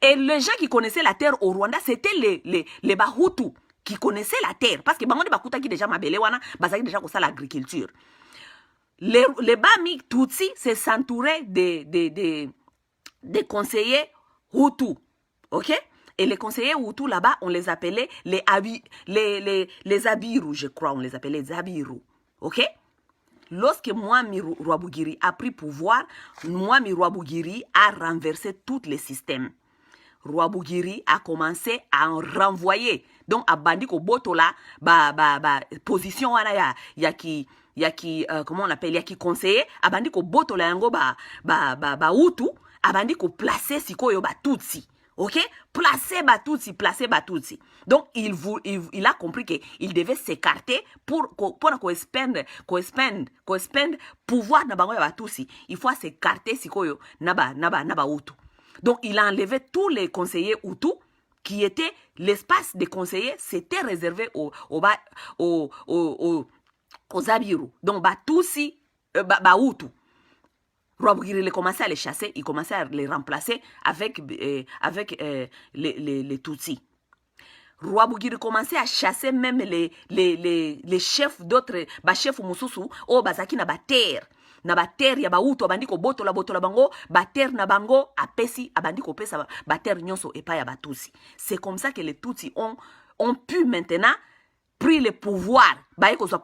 Et les gens qui connaissaient la terre au Rwanda, c'était les Bahutu qui connaissaient la terre. Parce que Bango Bakuta qui déjà mabele wana, bazaki déjà kosa l'agriculture. Les Bami Tutsi s'entouraient des conseillers Hutu. OK? Et les conseillers Hutu là-bas, on les appelait les Abiru, je crois, on les appelait les Abiru. OK? Lorsque Mwami Rwabugiri a pris pouvoir, Mwami Rwabugiri a renversé tous les systèmes. Rwabugiri a commencé à en renvoyer. Donc, à Bandiko Botola, position wana comment on appelle, yaki conseiller, abandi ko boto la yango utu, abandi ko placer sikoyo Tutsi. OK? Placer Tutsi. Donc, il a compris qu'il devait s'écarter pour expand pouvoir na bango ya Tutsi. Il faut s'écarter sikoyo naba utu. Donc, il a enlevé tous les conseillers Hutu qui étaient, l'espace des conseillers, c'était réservé aux Abiru. Donc, Batusi, Hutu. Rwabugiri, il commençait à les chasser, il commençait à les remplacer avec les Tutsis. Rwabugiri commençait à chasser même les chefs d'autres, chefs mususu, bazaki na terre. Na terre ya Hutu, abandi ko botola bango, terre na bango, apesi, abandi ko pesa terre nyonso epa ya Batusi. C'est comme ça que les Tutsis ont pu maintenant pris le pouvoir,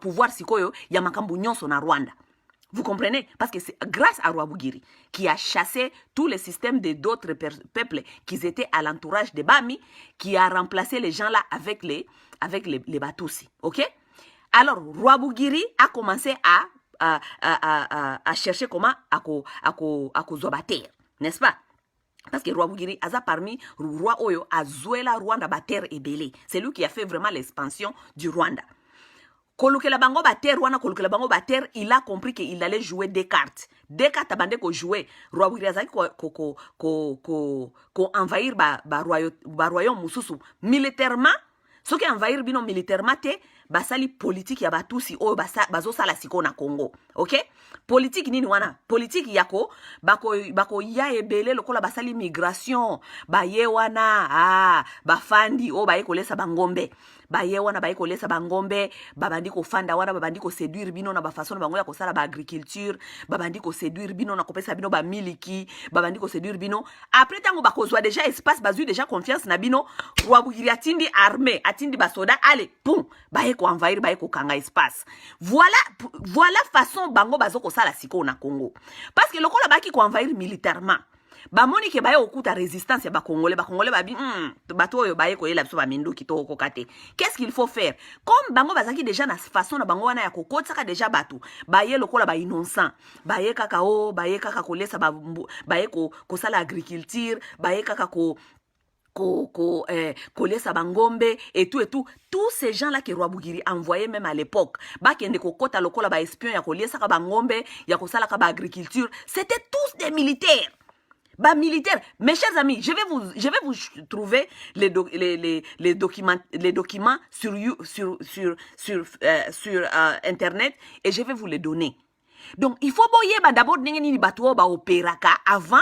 pouvoir sikoyo ya makambu nyonso na Rwanda. Vous comprenez? Parce que c'est grâce à Roi Bougiri qui a chassé tous les systèmes d'autres peuples qui étaient à l'entourage de Bami, qui a remplacé les gens là avec les Batoussi. Ok? Alors, Roi Bougiri a commencé à chercher comment à zobater, n'est-ce pas? Parce que Roi Bougiri a parmi Roi Oyo a Zuela Rwanda Bater et Belé. C'est lui qui a fait vraiment l'expansion du Rwanda. Kolukela bango bater, Rwanda kolukela bango bater, il a compris qu'il allait jouer des cartes. Des cartes abandé ko jouer. Roi Bougiri a ko envahir royaume mususu militairement. Ce qui envahir bino militairement te basali politique ya batusi oyo bazo sala siko na Congo. OK? Politique nini wana? Politique yako bako ya ebele lokola basali migration, baye wana bafandi o baye kolesa bangombe. Baye wana baye kolesa bangombe, babandi ko fanda wana babandi ko séduire bino na ba façon bango ya ko sala ba agriculture, babandi ko séduire bino na kopesa bino ba miliki, babandi ko séduire bino. Après tango bakozwa déjà espace, bazui déjà confiance na bino, Roi Bougiri atindi armée, atindi basoda, allez, poum, baye ko envahir, baye ko kanga espace. Voilà façon bango bazo ko sala siko na Congo. Parce que lokola baki ko envahir militairement. Bamoni ke baye okuta résistance ya bakongolais babi bato oyo baye ko yela biso ba mindu kitoko kokate. Qu'est-ce qu'il faut faire? Comme bango bazaki déjà na façon na bango wana ya kokotaka déjà bato baye lokola ba innocent baye kaka baye kaka kolesa baye ko sala agriculture baye kaka kolesa bangombe et tout tous ces gens là que Roi Bougiri envoyé même à l'époque bakende kokota lokola ba espion ya kolesa ka bangombe ya kosala ka ba agriculture, c'était tous des militaires. Bah militaire, mes chers amis, je vais vous trouver les documents sur internet et je vais vous les donner. Donc il faut d'abord opéraka avant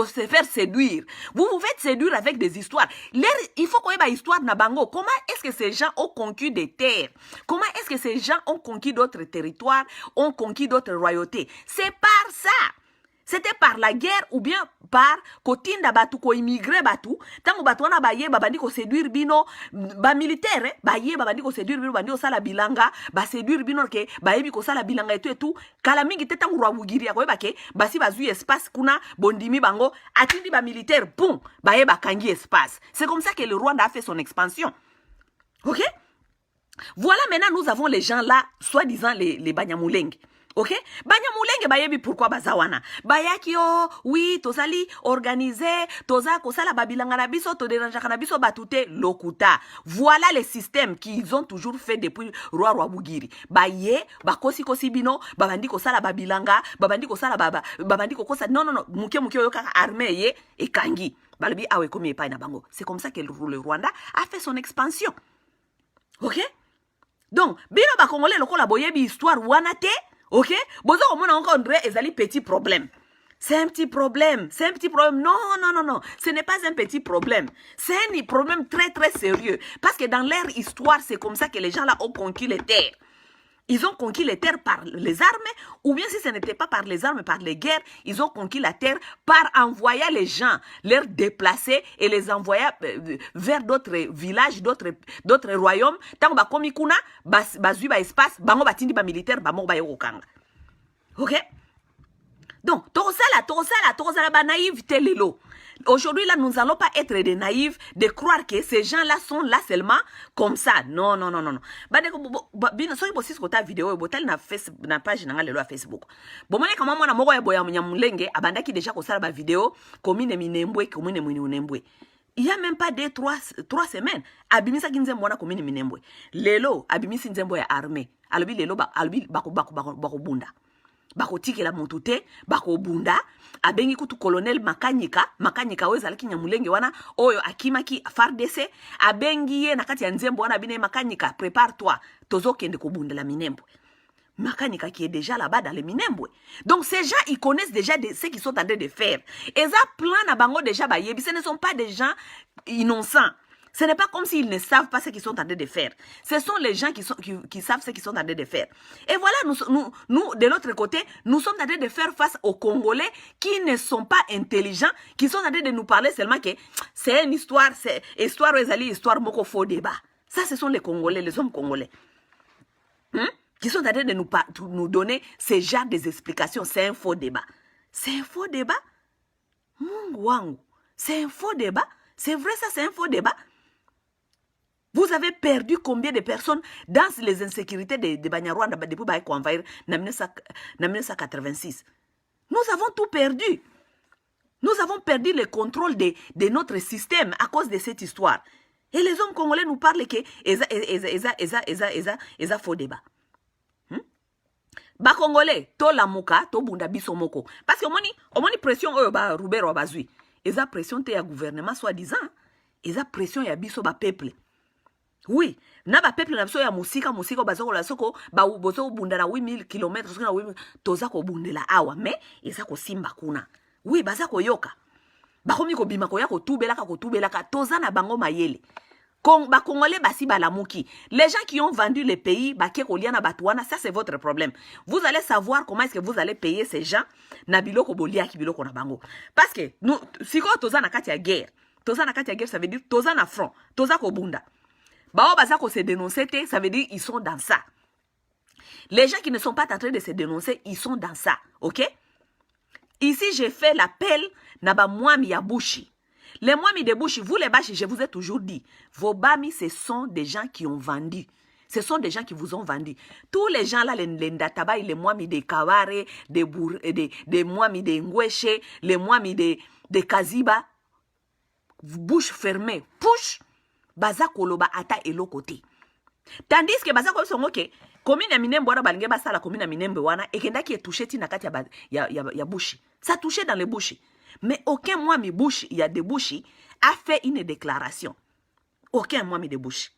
se faire séduire. Vous faites séduire avec des histoires. Il faut qu'on ait une histoire na bango. Comment est-ce que ces gens ont conquis des terres? Comment est-ce que ces gens ont conquis d'autres territoires, ont conquis d'autres royautés? C'est par ça. C'était par la guerre ou bien par kotinda batu ko immigrer batu tango batu wana baye babandi ko séduire bino ba militaire baye babandi ko séduire bino bandi ko sala bilanga ba séduire bino ke bayebi ko sala bilanga et tout kala mingi te tango Roi Bougiri akoyeba ke basi bazui espace kuna bondimi bango atindi ba militaire boum baye bakangi espace. C'est comme ça que le Rwanda a fait son expansion. OK? Voilà, maintenant nous avons les gens là soi-disant les Banyamulenge. Ok? Banyamulenge bayebi pourquoi bazawana. Bayaki oui, tozali organisé, toza kosala babilanga na biso, to dérangeaka na biso batute lokuta. Voilà les systèmes qu'ils ont toujours fait depuis Roi Bougiri. Baye, bakosi kosi bino, babandi kosala babilanga, babandi kosala babandi kokosa non, muke yoka armée ye et kangi. Balobi awe komi epai na bango. C'est comme ça que le Rwanda a fait son expansion. Ok? Donc, bino ba Congolais lokola boyebi histoire wana te. Ok? Bozo komona encore ezali petit problème. C'est un petit problème. C'est un petit problème. Non. Ce n'est pas un petit problème. C'est un problème très très sérieux. Parce que dans leur histoire, c'est comme ça que les gens là ont conquis les terres. Ils ont conquis les terres par les armes, ou bien si ce n'était pas par les armes, par les guerres, ils ont conquis la terre par envoyer les gens, les déplacer et les envoyer vers d'autres villages, d'autres royaumes. Tant que komi kuna, bazui ba espace, bango batindi ba militaire, ba moko ba yokanga. OK? Donc, tozala ba naïveté lelo. Aujourd'hui, là, nous n'allons pas être des naïfs de croire que ces gens-là sont là seulement comme ça. Non. Si vous avez vidéo, vous avez une page de Facebook. Bon, moi, comment moi, je suis Banyamulenge, abandaki déjà ko sala ba vidéo, commune Minembwe. Il n'y a même pas 3 semaines. Abimisa kinzembo na commune Minembwe. Lelo, abimisi nzembo ya armée. Alobi lelo, alobi bako bunda. Bako tikela montute, bako bunda, abengi kutu colonel makanyika weza laki Nyamulenge wana, oyo akimaki FARDC, abengi ye nakati ya nzembo wana bine makanyika, prépare-toi, tozo kende ko bunda la Minembwe. Makanyika qui est déjà là-bas dans les Minembwe. Donc ces gens, ils connaissent déjà ce qu'ils sont en train de faire. Et ça, plan na bango déjà bayebi, ce ne sont pas des gens innocents. Ce n'est pas comme s'ils ne savent pas ce qu'ils sont en train de faire. Ce sont les gens qui savent ce qu'ils sont en train de faire. Et voilà, nous, de l'autre côté, nous sommes en train de faire face aux Congolais qui ne sont pas intelligents, qui sont en train de nous parler seulement que c'est une histoire, c'est histoire moko faux débat. Ça, ce sont les Congolais, les hommes congolais. qui sont en train de nous donner ce genre des explications. C'est un faux débat. C'est un faux débat? Mungu wangu. C'est un faux débat? C'est vrai ça, c'est un faux débat? Vous avez perdu combien de personnes dans les insécurités de Banyarwanda depuis qu'on a envahi en 1986? Nous avons tout perdu. Nous avons perdu le contrôle de notre système à cause de cette histoire. Et les hommes congolais nous parlent que eza faux débat. Ba congolais, to lamuka, to bunda biso moko. Parce que omoni pression oyo ba Rubero bazui. Eza pression te ya gouvernement soi-disant. Eza pression ya biso ba peuple. Oui, na ba peuple na biso ya musika bazoko la soko ba bozo bunda na 8000 km soko na 8000 toza ko bundela awa mais eza ko simba kuna. Oui, baza ko yoka. Ba komi ko bima ko ya ko tubelaka toza na bango mayele. Ba Congolais basi balamuki. Les gens qui ont vendu le pays, ça c'est votre problème. Vous allez savoir comment est-ce que vous allez payer ces gens na biloko bolia ki biloko na bango. Parce que nous, si ko toza na kati ya guerre, ça veut dire toza na front, toza ko bunda. Bao baza ko se dénoncer, ça veut dire ils sont dans ça. Les gens qui ne sont pas en train de se dénoncer, ils sont dans ça, ok? Ici, j'ai fait l'appel na ba mwami ya bushi. Les Mwami de Bouchi, vous les Bachi, je vous ai toujours dit, vos Bami, ce sont des gens qui ont vendu. Ce sont des gens qui vous ont vendu. Tous les gens là, les Ndataba, les Mwami de Kaware, des Mwami de Ngweshe, les Mwami de Kaziba, bouche fermée, push, baza koloba ata elo côté. Tandis que baza koloba son ok, commune ya Minembo wana balinge basa la commune ya Minembo wana, et kenda qui est touché tina kati ya Bouchi. Ça touché dans les Bouchi. Mais aucun Mwami Bouchi, il y a des Bouchi, a fait une déclaration. Aucun Mwami de Bouchi.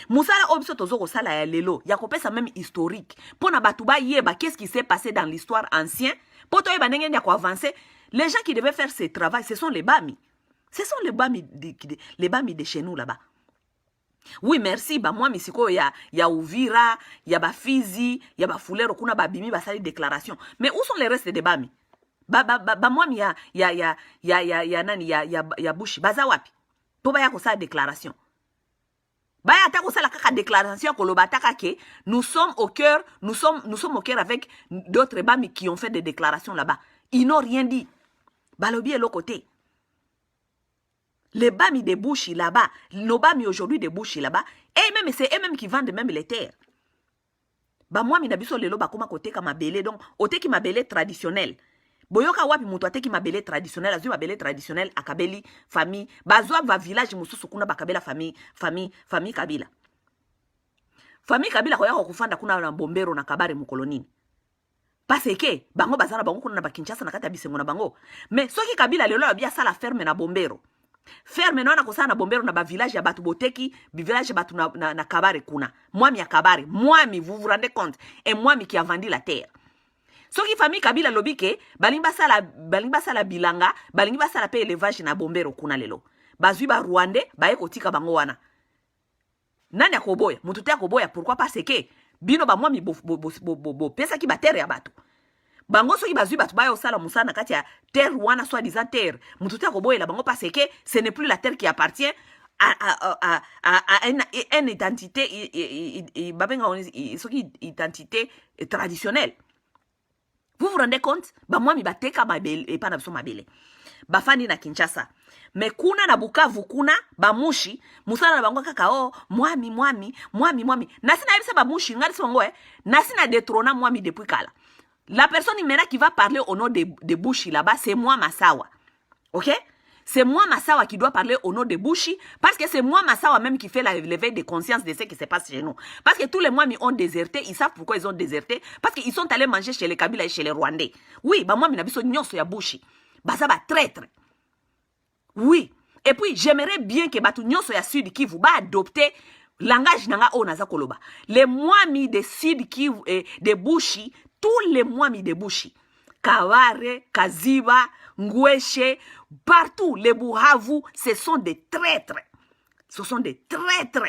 Moussala Obso Tozoko Sala ya Lelo, il y a ça même historique. Pour na batuba yeba, qu'est-ce qui s'est passé dans l'histoire ancienne? Pour toi, il y a avancer. Les gens qui devaient faire ce travail, ce sont les Bami. Ce sont les Bami de chez nous là-bas. Oui, merci. Bah, moi, misiko, il y a Ouvira, il y a Fizi, il y a Fulero, kuna Babimi, Basali déclaration. Mais où sont les restes des Bami? Moi, il y a Bushi. Baza wapi? Pour ba ya kosa déclaration. Ba ya ta kosa la kaka déclaration koloba taka ke nous sommes au cœur avec d'autres Bami qui ont fait des déclarations là-bas. Ils n'ont rien dit. Balobi est l'autre côté. Les Bami de Bushi là-bas, nos Bami aujourd'hui de Bushi là-bas, et même c'est eux-mêmes qui vendent même les terres. Ba moi minabiso lelo ba koma kote ka mabele donc ote ki mabele traditionnel. Boyoka wapi mutu ateki mabele traditionnel, azui mabele traditionnel akabeli famille, bazwa va village mususu kuna bakabela famille Kabila. Famille Kabila koya kufanda kuna na Bombero na Kabare mukolonini. Parce que bango bazana bango kuna na Kinshasa na kata bisengo na bango. Mais soki Kabila lelo abia sala ferme na Bombero. Ferme na kosana na Bombero na ba village ya batu boteki, village ya batu na Kabare kuna. Mwami ya Kabare, mwami, vous vous rendez compte, et mwami qui a vendu la terre. Soki famille Kabila lobike, balimba sala bilanga, balimba sala pe élevage na Bombero kuna lelo. Bazui ba Rwandais, ba ekotika bango wana. Nani akoboya? Mututi akoboya, pourquoi? Parce que bino ba mwami bo pesa ki ba terre ya batu. Bango soki bazui batu ba yo sala musana kati ya terre wana soi-disant terre. Mututi akoboya la bango parce que ce n'est plus la terre qui appartient à une identité identité traditionnelle. Vous vous rendez compte? Ba mwami bateka mabele et pas na biso mabele. Ba fani na Kinshasa. Mais kuna na Bukavu kuna ba mushi musala na bango kaka oh mwami. Nasina yebisa ba mushi ngari songo nasina détrôner mwami depuis kala. La personne maintenant qui va parler au nom de Bushi là-bas, c'est moi Massawa. OK? C'est moi Massawa qui doit parler au nom de Bushi parce que c'est moi Massawa même qui fait l'éveil de conscience de ce qui se passe chez nous. Parce que tous les Mwami ont déserté, ils savent pourquoi ils ont déserté, parce qu'ils sont allés manger chez les Kabila et chez les Rwandais. Oui, bah Mwami nabiso nyonso ya Bushi. Bah ça va traître. Oui. Et puis j'aimerais bien que batu nyonso ya Sud Kivu ba adopter langage nanga o naza koloba. Les Mwami de Sud Kivu et de Bushi, tous les Mwami de Bushi, Kaware, Kaziba, Ngweshe, partout, les Buhavu, ce sont des traîtres. Ce sont des traîtres.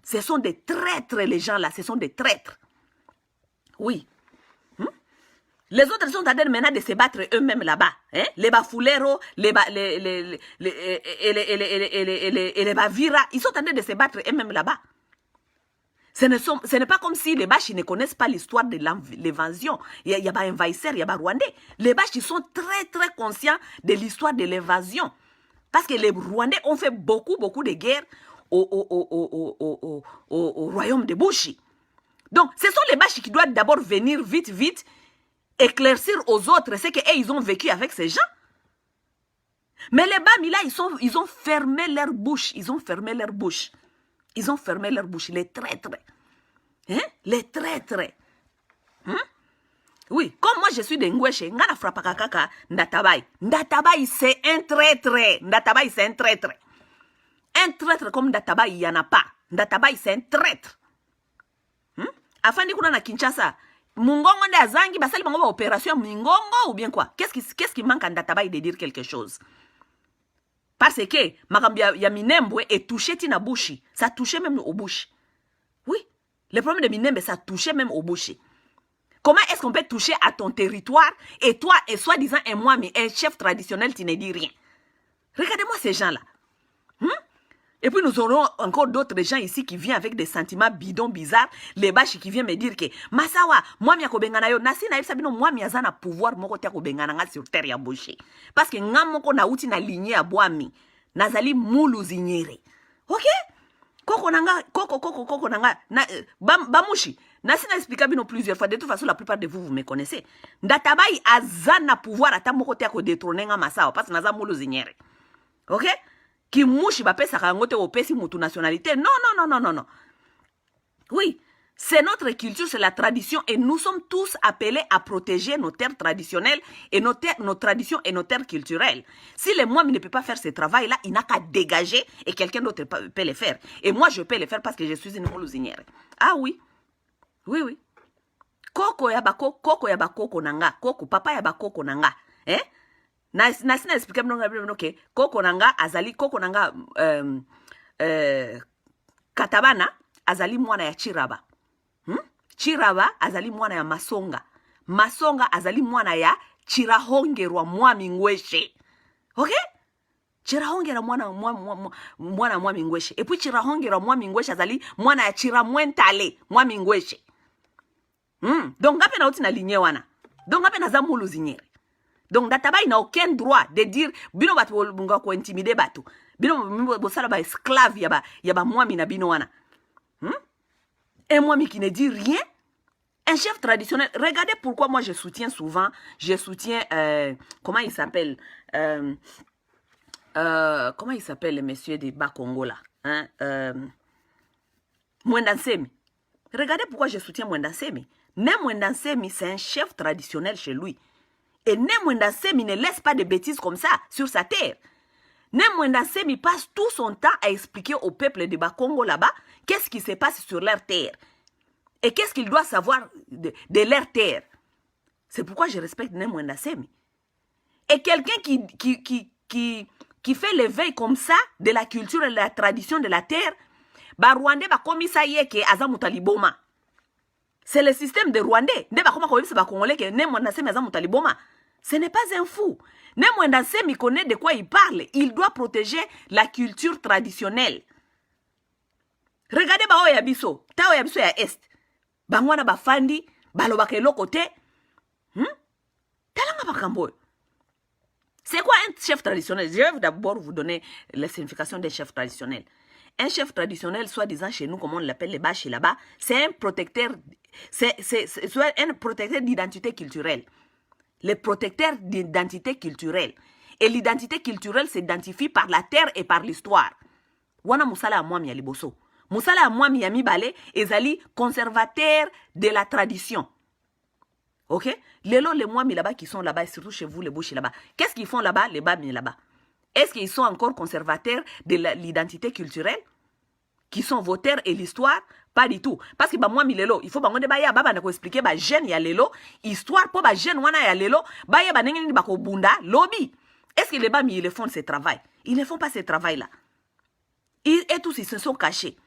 Ce sont des traîtres, les gens là, ce sont des traîtres. Oui. Les autres sont en train maintenant de se battre eux-mêmes là-bas. Hein? Les Bafulero, les Bavira, ils sont en train de se battre eux-mêmes là-bas. Ce n'est pas comme si les Bâches ne connaissent pas l'histoire de l'invasion. Il y a pas envahisseurs, il y a pas Rwandais. Les Bâches, ils sont très, très conscients de l'histoire de l'invasion. Parce que les Rwandais ont fait beaucoup de guerres au royaume de Bushi. Donc, ce sont les Bâches qui doivent d'abord venir vite, éclaircir aux autres ce qu'ils ont vécu avec ces gens. Mais les Bami, là, ils ont fermé leur bouche. Ils ont fermé leur bouche. Ils ont fermé leur bouche, les traîtres. Hein? Les traîtres. Hein? Oui, comme moi je suis de Ngweshe, Ngana Frapakaka, Ndatabai. Ndatabai, c'est un traître. Ndatabai, c'est un traître. Un traître comme Ndatabai, il n'y en a pas. Ndatabai, c'est un traître. Afin de na Kinshasa, Mungongo de Azangi, basali bango opération Mungongo ou bien quoi? Qu'est-ce qui manque à Ndatabai de dire quelque chose? Parce que Makambia Yaminembwe est touché tina bouchi. Ça touchait même au bouche. Oui. Le problème de Minembe, ça touchait même au bouche. Comment est-ce qu'on peut toucher à ton territoire et toi, et soi-disant un Mwami, un chef traditionnel, tu ne dis rien? Regardez-moi ces gens-là. Et puis nous aurons encore d'autres gens ici qui viennent avec des sentiments bidons, bizarres. Les Bâches qui viennent me dire que Masawa, moi mi akobengana yo, nasi na sabino moi mi azana pouvoir moko te akobengana nga sur terre ya bouché. Parce que nga moko na uti na lignée ya boami, nazali mulu zinyere. OK? Koko nanga, koko nanga, bamushi. Nasi na expliqué bino plusieurs fois. De toute façon, la plupart de vous, vous me connaissez. Ndatabai azana pouvoir ata moko te akodétrôner nga Masawa parce que naza mulu zinyere. OK? Qui mouche va pas s'arranger au pays mutu nationalité. Non. Oui, c'est notre culture, c'est la tradition et nous sommes tous appelés à protéger nos terres traditionnelles et nos traditions et nos terres culturelles. Si le Mwami ne peut pas faire ce travail-là, il n'a qu'à dégager et quelqu'un d'autre peut le faire. Et moi, je peux le faire parce que je suis une mouluzinière. Ah oui. Oui. Koko yabako, koko nanga. Koko, papa yabako koko nanga. Hein? Nasina expliqué que koko nanga azali koko nanga katabana azali mwana ya Chiraba. Chiraba azali mwana ya Masonga azali mwana ya Chirahongerwa Mwami Ngweshe. OK? Chirahongerwa mwana Mwami Ngweshe. Et puis Chirahongerwa Mwami Ngweshe azali mwana ya Chiramwentale Mwami Ngweshe. Donc ngape na uti na lignée wana. Donc ngape na zamulu zinyere. Donc Ndatabai n'a aucun droit de dire bino batu bunga ko intimider batu. Bino bosala ba esclave yaba Mwami na bino wana. Un Mwami qui ne dit rien. Un chef traditionnel. Regardez pourquoi moi je soutiens souvent. Comment il s'appelle comment il s'appelle le monsieur de Bas-Congo là, Mwenda Nsemi. Regardez pourquoi je soutiens Mwenda Nsemi. Mwenda Nsemi, c'est un chef traditionnel chez lui. Et Mwenda Nsemi ne laisse pas de bêtises comme ça sur sa terre. Mwenda Nsemi passe tout son temps à expliquer au peuple de Bas-Congo là-bas qu'est-ce qui se passe sur leur terre. Et qu'est-ce qu'il doit savoir de leur terre. C'est pourquoi je respecte Mwenda Nsemi. Et quelqu'un qui fait l'éveil comme ça de la culture et de la tradition de la terre, Rwandais va comme ça y est que Azamutaliboma. C'est le système de Rwandais. Ce n'est pas un fou. Mwenda Nsemi connaît de quoi il parle. Il doit protéger la culture traditionnelle. Regardez Bao Yabiso. Tao Yabiso ya Est. Bangwana Bafandi. Balobake lokote. Talanga Bakamboy. C'est quoi un chef traditionnel? Je vais d'abord vous donner la signification d'un chef traditionnel. Un chef traditionnel, soi-disant chez nous, comme on l'appelle les Bâches là-bas, c'est un protecteur, c'est un protecteur d'identité culturelle. Le protecteur d'identité culturelle. Et l'identité culturelle s'identifie par la terre et par l'histoire. Wana Musala Amwami ya liboso. Musala Amwami ya mibale ezali conservateur de la tradition. OK? Les Mwami là-bas qui sont là-bas, surtout chez vous, les Bouches là-bas. Qu'est-ce qu'ils font là-bas, les Bami là-bas? Est-ce qu'ils sont encore conservateurs de l'identité culturelle? Qui sont vos terres et l'histoire? Pas du tout. Parce que moi, Milelo, il faut expliquer ba jeune ya lelo, histoire pour ba jeune wana ya lelo, ba ya ba nengeni ba ko bunda, lobby. Est-ce que les Bami ils font ce travail? Ils ne font pas ce travail-là. Et tous ils se sont cachés.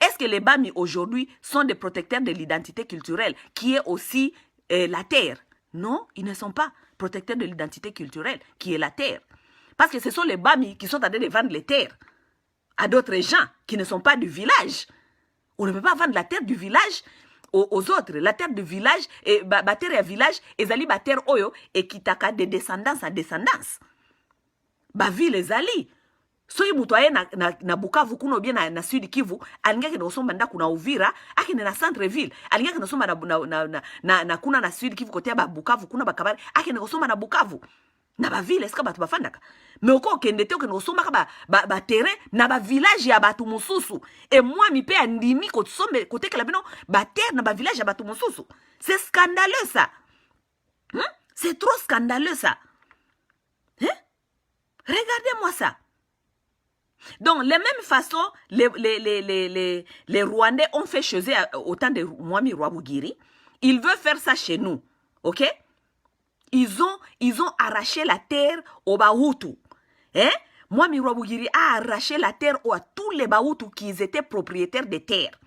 Est-ce que les Bami aujourd'hui sont des protecteurs de l'identité culturelle qui est aussi la terre? Non, ils ne sont pas protecteurs de l'identité culturelle qui est la terre. Parce que ce sont les Bami qui sont en train de vendre les terres à d'autres gens qui ne sont pas du village. On ne peut pas vendre la terre du village aux autres. La terre du village, et la terre et village, ezali ba terre oyo, et kitaka de descendance à descendance. Ba ville ezali. Soki mutu aye na Bukavu kuno bien na Sud Kivu, alingaki na osomba nda kuna Uvira, akine na centre ville, alingaki na osomba na kuna na Sud Kivu kote ba Bukavu kuna ba Kabare, akine na osomba na Bukavu. Na ba ville eska batu bafandaka. Mais oko okende te okende osomba ka ba terrain na ba village ya batu mususu. Et moi mi pe andimi ko sombe kote kala bino ba terre na ba village ya batu mususu. C'est scandaleux ça. C'est trop scandaleux ça. Regardez-moi ça. Donc, les mêmes façons, les Rwandais ont fait chez eux au temps de Mwami Rwabugiri. Ils veulent faire ça chez nous. Ok? Ils ont arraché la terre aux Bahutu. Mwami Rwabugiri a arraché la terre à tous les Bahutu qui étaient propriétaires des terres.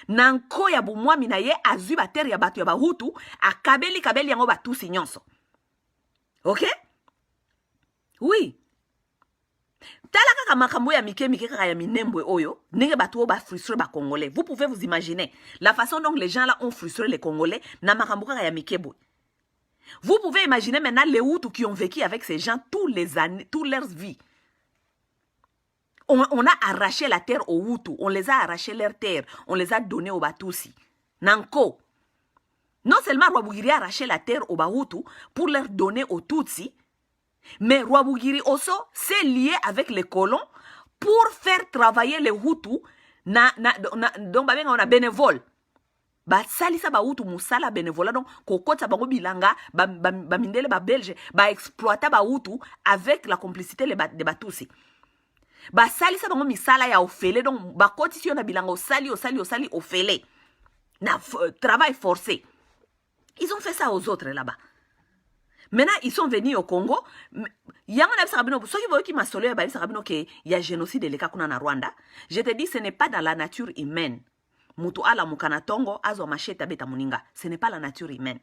Nanko ya Mwami na ye azu ba terre ya batu ya Bahutu a kabeli yango batu si nyonso. Ok? Oui. Talaka kama makambo ya mike kaka ya minembwe oyo, nenge batu ba frustré ba Congolais. Vous pouvez vous imaginer la façon dont les gens là ont frustré les Congolais na makambo kaka ya mikebo. Vous pouvez imaginer maintenant les Hutus qui ont vécu avec ces gens toutes leurs vies. On a arraché la terre aux Hutus, on les a arraché leur terre, on les a donnés aux Batusi. Nanko. Non seulement Rwabugiri a arraché la terre aux Bahutu pour leur donner aux Tutsi, mais Rwabugiri aussi s'est lié avec les colons pour faire travailler les Hutus donc on a bénévole. Ba salisa ba Hutu musala bénévolat donc kokota bango bilanga ba mindele ba belge ba exploiter ba Hutu avec la complicité de Batusi. Ba salisa bango misala ya ofele donc ba kotisi na bilanga osali ofele. Na travail forcé. Ils ont fait ça aux autres là-bas. Maintenant, ils sont venus au Congo. Il y a un génocide de Rwanda. Je te dis, ce n'est pas dans la nature humaine. Mutu ala mukanatongo azo machete beta muninga. Ce n'est pas la nature humaine.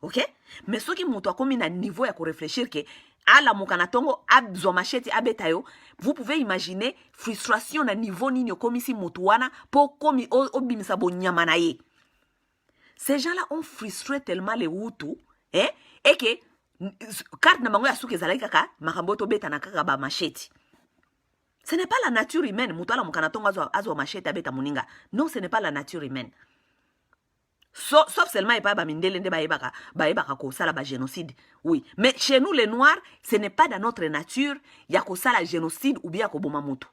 Ok? Mais ce qui mutu a commis à niveau à réfléchir que ala mukanatongo azo machete abeta yo, vous pouvez imaginer frustration à niveau nini comme si mutuana pour komi obimisa bonyamanaye. Ces gens-là ont frustré tellement les Hutus, et que carte na bango ya suke zalaki kaka makambo to beta na kaka ba machete. Ce n'est pas la nature humaine. Mutala mukanatongo azo machete beta muninga. Non, ce n'est pas la nature humaine. Sauf seulement et pas ba mindele nde ba ko sala ba génocide. Oui, mais chez nous les noirs, ce n'est pas dans notre nature ya ko sala génocide ou bien ko boma mutu.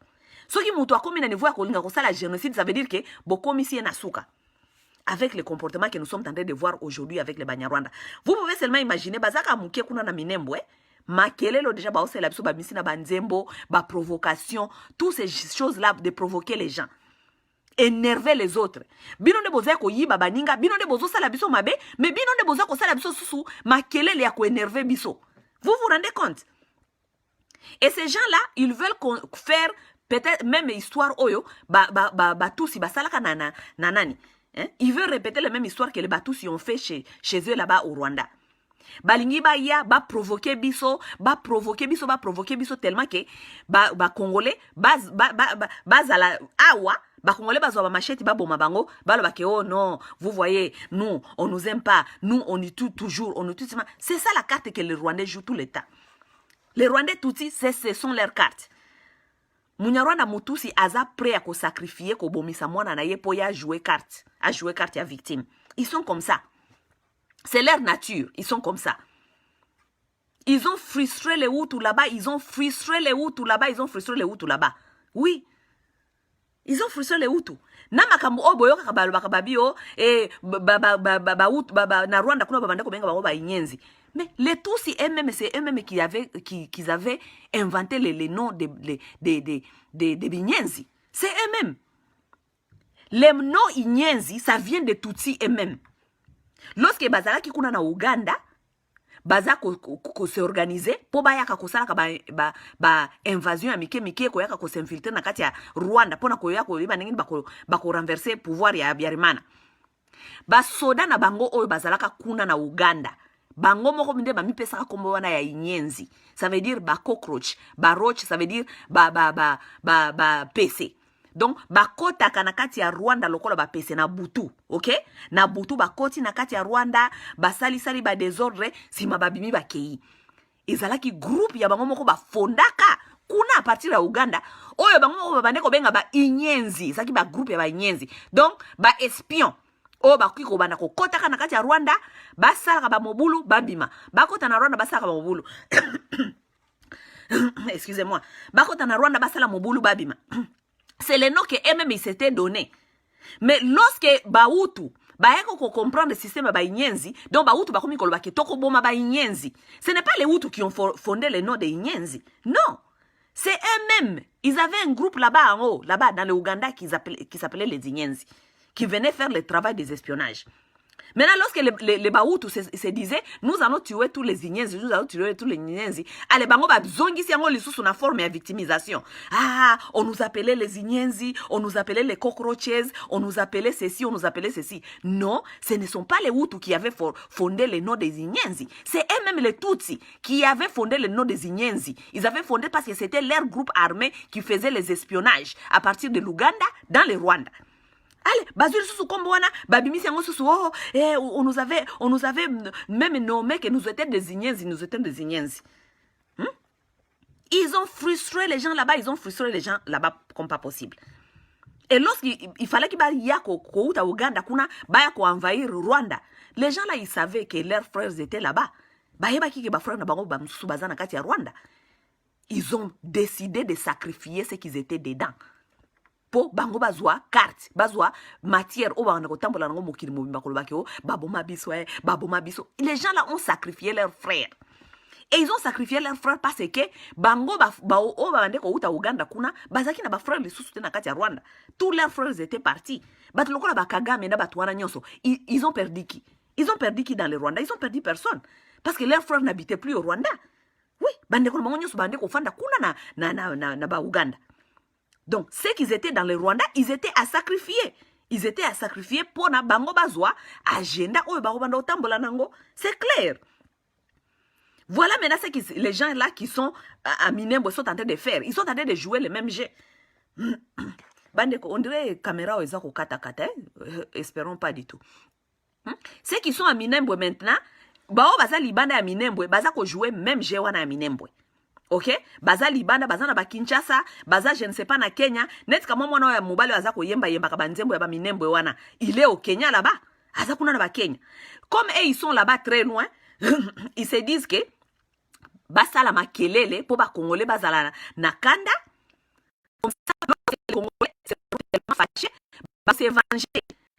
Soki mutu akomi na niveau ya ko linga ko sala génocide, ça veut dire que bokomi si na suka. Avec le comportement que nous sommes en train de voir aujourd'hui avec les Banyarwanda. Vous pouvez seulement imaginer, bazaka muke kuna na minembwe, makelelo déjà ba osela biso ba misina ba nzembo, ba provocation, toutes ces choses-là de provoquer les gens. Énerver les autres. Bino de boza ko yiba baninga, bino de bozo sala biso mabe, mais bino de boza ko sala biso susu, makelele ya ko énerver biso. Vous vous rendez compte? Et ces gens-là, ils veulent faire peut-être même histoire oyo, tout si ba salaka nanani. Ils veulent répéter la même histoire que les Batusi ont fait chez eux là-bas au Rwanda. Balingi ba ya ba provoquer biso tellement que ba Congolais bazala awa ba Congolais bazwa ba machete ba boma bango balo ba ke oh non, vous voyez, nous on nous aime pas, nous on y tue toujours, on nous tue. C'est ça la carte que les Rwandais jouent tout le temps. Les Rwandais touti, ce sont leurs cartes. Munyarwanda mutusi aza prêt à ko sacrifier ko bomisa mwana na ye po ya jouer carte ya victime. Ils sont comme ça. C'est leur nature, ils sont comme ça. Ils ont frustré les Hutus là-bas, Oui. Ils ont frustré les Hutus. Na makambo oboyo kakabalo et na Rwanda kuna babanda ko benga bango ba inyenzi. Mais les Tutsis eux-mêmes, c'est eux-mêmes qui avaient inventé les noms des Inyenzi. C'est eux-mêmes. Les noms Inyenzi, ça vient des Tutsis eux-mêmes. Lorsque bazala ki kuna na Uganda, baza ko se organiser po ba yaka ko sala ka ba invasion ya mike ko yaka ko s'infiltrer na kati ya Rwanda pona ko yaka ko liba ningini ba ko renverser pouvoir ya Habyarimana. Ba soda na bango oyo bazalaka kuna na Uganda. Bango moko minde ba mipesa kombo wana ya Inyenzi. Ça veut dire ba cockroach, ba roach, ça veut dire ba PC. Donc bakotaka na kati ya Rwanda lokola bapese na butu, ok? Na butu bakoti na kati ya Rwanda basalisali ba désordre sima babimi bakei. Ezalaki groupe ya bango moko bafondaka kuna a partir ya Uganda oyo bango moko babande kobenga ba inyenzi, ezalaki ba groupe ya ba inyenzi. Donc ba espion oyo bakoki kobanda kokotaka na kati ya Rwanda basalaka ba mobulu babima. Bakota na Rwanda basalaka ba mobulu. Excusez-moi. Bakota na Rwanda basala mobulu babima. C'est le nom que eux-mêmes ils s'étaient donné. Mais lorsque Baoutou, Baeko comprendre le système ba Inyenzi, donc Baoutou bakomi koloba ke toko boma ba Inyenzi. Ce n'est pas les Hutus qui ont fondé le nom des Inyenzi. Non. C'est eux-mêmes. Ils avaient un groupe là-bas en haut, là-bas dans le Ouganda qui s'appelait les Inyenzi, qui venaient faire le travail des espionnages. Maintenant, lorsque les Baoutou se disaient, nous allons tuer tous les Inyenzi, nous allons tuer tous les Inyenzi, allez, bango ba zongi si les sous une forme de victimisation. Ah, on nous appelait les Inyenzi, on nous appelait les cockroaches, on nous appelait ceci, on nous appelait ceci. Non, ce ne sont pas les Hutus qui avaient fondé le nom des Inyenzi. C'est eux-mêmes les Tutsis qui avaient fondé le nom des Inyenzi. Ils avaient fondé parce que c'était leur groupe armé qui faisait les espionnages à partir de l'Ouganda dans le Rwanda. Allez, bazuri susu komboana, babimisi yango susu oh, on nous avait même nommé que nous étions des Inyenzi, nous étions des Inyenzi. Ils ont frustré les gens là-bas, comme pas possible. Et lorsqu'il fallait qu'il y ait kouta Uganda kuna baya ko envahir Rwanda, les gens là ils savaient que leurs frères étaient là-bas. Bayeba ki ke ba frères na bango ba mususu bazana kati ya Rwanda. Ils ont décidé de sacrifier ceux qui étaient dedans. Po bango bazwa carte bazwa matière o bana ko tambola ngo mokili mobimba ko lobaki o baboma biso les gens là ont sacrifié leurs frères et ils ont sacrifié leurs frères parce que bango o bande ko uta Uganda kuna bazaki na ba frères les sous na kati ya Rwanda tous leurs frères étaient partis bat lokola ba Kagame na batwana nyonso ils ont perdu qui dans le Rwanda? Ils ont perdu personne parce que leurs frères n'habitaient plus au Rwanda. Oui, bande ko bango nyonso bande ko fanda kuna na ba Uganda. Donc, ceux qui étaient dans le Rwanda, ils étaient à sacrifier. Ils étaient à sacrifier pour na bango bazwa agenda oyo banda otambola nango. C'est clair. Voilà maintenant ce que les gens là qui sont à Minembwe sont en train de faire. Ils sont en train de jouer le même jeu. On dirait caméra oyo ko kata kata. Espérons pas du tout. Ceux qui sont à Minembwe maintenant, bao baza libanda à Minembwe, baza ko jouer même jeu wana à Minembwe. Ok, baza libanda baza na ba Kinshasa, baza je ne sais pas na Kenya, net kama mwana ya mobali baza ko yemba ka banzembo ya ba Minembwe wana. Il est au Kenya là-bas. Aza kuna na ba Kenya. Comme eux ils sont là-bas très loin, ils se disent que basala makelele po ba Congolais bazala na kanda. Comme ça les Congolais se tellement fâchés, ba se venger.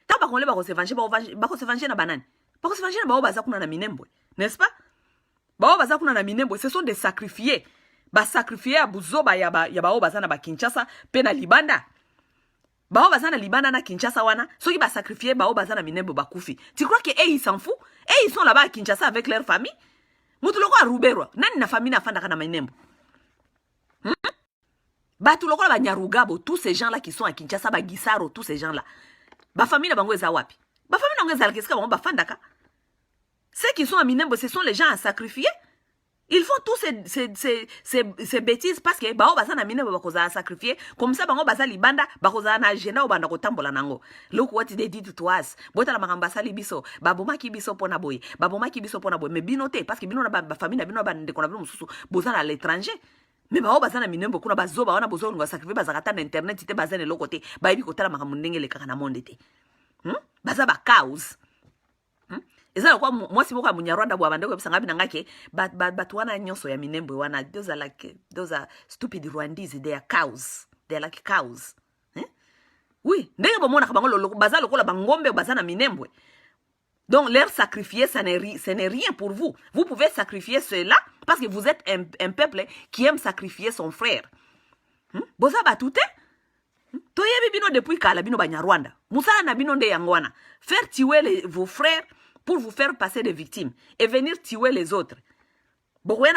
Tant ba Congolais ba ko se venger, ba ko se venger na banane. Ba ko se venger na ba baza kuna na Minembwe, n'est-ce pas? Ba baza kuna na Minembwe, ce sont des sacrifiés. Ba sacrifier à buzoba ya ba bazana ba Kinshasa pe na libanda. Ba bazana libanda na Kinshasa wana, ceux qui ba sacrifier ba bazana Minembwe ba kufi. Tu crois que ils s'en foutent? Ils sont là-bas à Kinshasa avec leur famille. Mutu loko a Rubero, nani na famille na fanda kana Minembwe. Ba tu loko ba Nyarugabo, tous ces gens là qui sont à Kinshasa, ba Gisaro, tous ces gens là. Ba famille na bango eza wapi? Ba famille na bango eza keska bango ba fanda ka. Ceux qui sont à Minembwe, ce sont les gens à sacrifier. Ils font tous ces bêtises parce que bao baza na Minembwe bakoza sacrifier comme ça bango baza libanda bakoza na agenda obanda kotambola nango. Look what they did to us. Bota la makamba sali biso baboma ki biso pona boy mais binote parce que bino na ba famille na bino ba ndeko na bino mususu boza na l'étranger. Mais bao baza na Minembwe kuna bazoba wana bozo ngo sacrifier baza kata na internet te baza ne lokote ba ibi kotala makambo ndenge le kaka na monde te. Baza ba cows. Eza kwa moi si boka munyarwanda bwa bande ko bisanga binanga ke batwana nyonso ya Minembwe wana those are stupid Rwandese, they are cows, they are like cows. Oui, ndenge bomona ka bango baza lokola bangombe baza na Minembwe. Donc leur sacrifier ça n'est rien pour vous. Vous pouvez sacrifier cela parce que vous êtes un peuple qui aime sacrifier son frère. Boza batute toyebi bino depuis kala bino banyarwanda. Musala na bino nde yangwana. Faire tuer vos frères pour vous faire passer des victimes et venir tuer les autres. Donc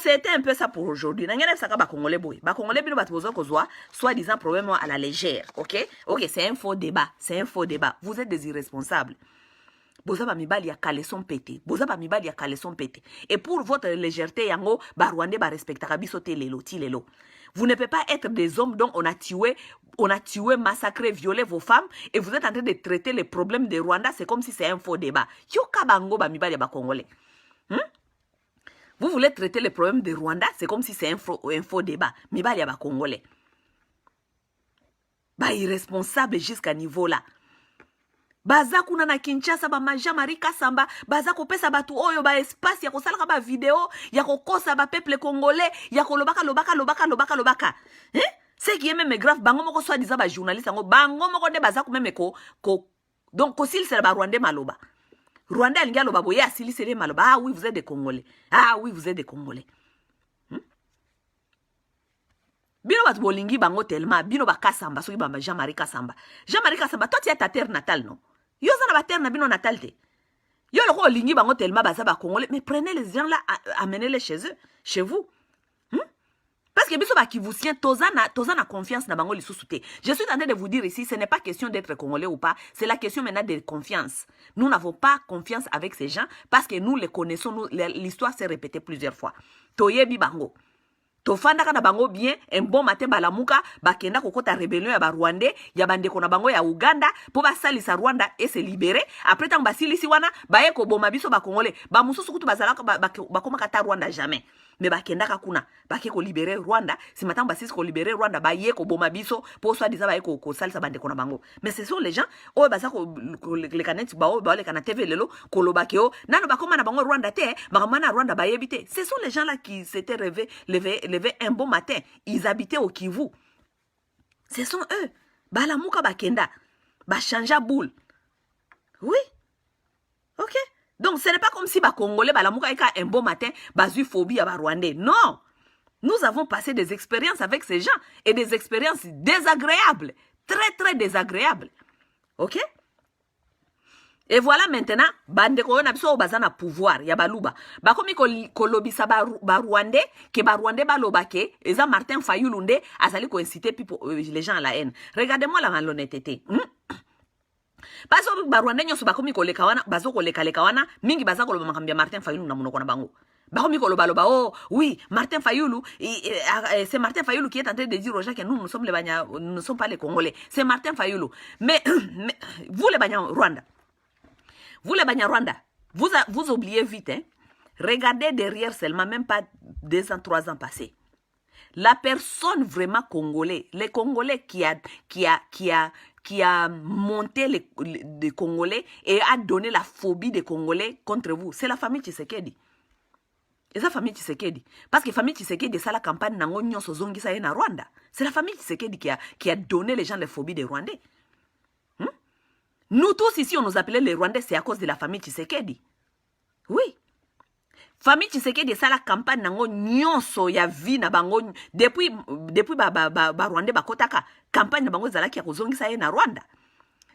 c'était un peu ça pour aujourd'hui. Soi-disant problème à la légère, ok? Ok, c'est un faux débat, Vous êtes des irresponsables. boza ba mibali ya caleçon pété, boza ba mibali ya caleçon pété. Et pour votre légèreté yango ba Rwandais ba respectaka biso te lelo ti lelo. Vous ne pouvez pas être des hommes dont on a tué, massacré, violé vos femmes et vous êtes en train de traiter les problèmes de Rwanda, c'est comme si c'est un faux débat. Yoka bango ba mibali ba Congolais. Vous voulez traiter les problèmes de Rwanda, c'est comme si c'est un faux débat. Mibali ba Congolais. Ba irresponsable jusqu'à niveau là. Baza kuna na Kinshasa ba maja marika samba baza kopesa batu oyo ba espace ya kosalaka ba video ya kokosa ba peuple congolais ya kolobaka lobaka ce qui est même grave bango moko soit disant ba journaliste ngo bango moko de baza ko même donc kosil c'est ba Rwandais maloba Rwanda alinga loba boye asili c'est les maloba ah oui vous êtes des Congolais Bino bat bolingi bango tellement bino bakasamba soki bamba Jean-Marie Kasamba toi tu es ta terre natale non yo za na ba terre na bino natale te yo loko olingi bango tellement baza ba Congolais mais prenez les gens là amenez-les chez vous parce que biso ba kivusien tozana confiance na bango lisusu te. Je suis en train de vous dire ici ce n'est pas question d'être Congolais ou pas, c'est la question maintenant de confiance. Nous n'avons pas confiance avec ces gens parce que nous les connaissons, l'histoire s'est répétée plusieurs fois. Toyebi bango tofandaka na bango bien un bon matin balamuka bakenda kokota rébellion ya ba Rwandais ya bandeko na bango ya Uganda po basalisa Rwanda et se libérer après tant basilisi wana baye ko boma biso ba Congolais ba mususu kutu bazalaka bakoma kata Rwanda jamais mais bakenda kuna bake ko libérer Rwanda si matin basilisi ko libérer Rwanda baye ko boma biso po soit disant baye ko salisa bandeko na bango mais ce sont les gens o baza ko le caneti ba le kana TV lelo ko lobakeo nano bakoma na bango Rwanda te makamana Rwanda baye bité ce sont les gens là qui s'étaient levé un bon matin, ils habitaient au Kivu. Ce sont eux. Balamuka bakenda. Ba chanja boule. Oui. Ok. Donc ce n'est pas comme si ba Congolais balamuka eka un bon matin, bazu phobie à ba Rwandais. Non. Nous avons passé des expériences avec ces gens et des expériences désagréables. Très très désagréables. Ok. Et voilà maintenant, bandeko na biso bazana pouvoir ya baluba. Ba komi kolobisa ba Rwandais ke ba Rwandais baloba ke eza Martin Fayulu nde azali ko inciter les gens à la haine. Regardez-moi la malhonnêteté. Parce que ba Rwandais nyoso ba komi koleka wana bazo koleka wana mingi baza koloba makambia Martin Fayulu na monoko na bango. Ba komi koloba oh oui, Martin Fayulu c'est Martin Fayulu qui est en train de dire aux gens que nous sommes les Banya, nous ne sommes pas les Congolais. C'est Martin Fayulu. Mais vous les Banya Rwanda. Vous les Banyarwanda, vous oubliez vite, hein? Regardez derrière seulement, même pas 2 ans, 3 ans passés. La personne vraiment congolais, les Congolais qui a monté les Congolais et a donné la phobie des Congolais contre vous, c'est la famille Tshisekedi. Et sa famille Tshisekedi. Parce que la famille Tshisekedi, c'est la campagne nango nyonso zongi sa na Rwanda. C'est la famille Tshisekedi qui a donné les gens les phobies des Rwandais. Nous tous ici, on nous appelait les Rwandais, c'est à cause de la famille Tshisekedi. Oui. Famille Tshisekedi, c'est la campagne nango nyonso ya vie na bango depuis ba Rwandais bakotaka campagne na bango zalaki ya kozongisa ye na Rwanda.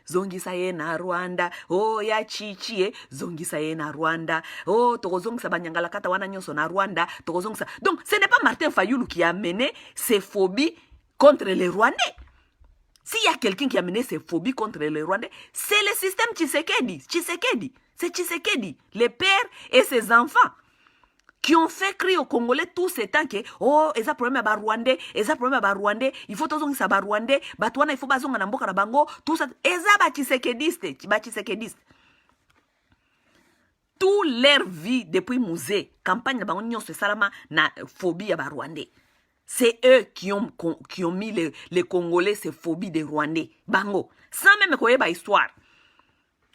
Zongisa ye na Rwanda, oh ya chichi zongisa ye na Rwanda, oh tokozongisa banyangala kata wana nyonso na Rwanda, tokozongisa. Donc ce n'est pas Martin Fayulu qui a mené ses phobies contre les Rwandais. S'il y a quelqu'un qui a mené ses phobies contre les Rwandais, c'est le système Tshisekedi. C'est Tshisekedi, les pères et ses enfants, qui ont fait crier aux Congolais tout ce temps que, oh, ils ont problème à Rwandais, il faut tous ça Rwandais, il faut bazonga na mboka na bango, tout ça, ils ont Tshisekediste. Toute leur vie depuis musée, campagne na bango nyonso salama na phobie à Rwandais. C'est eux qui ont mis les Congolais ces phobies des Rwandais. Bango. Sans même connaître l'histoire.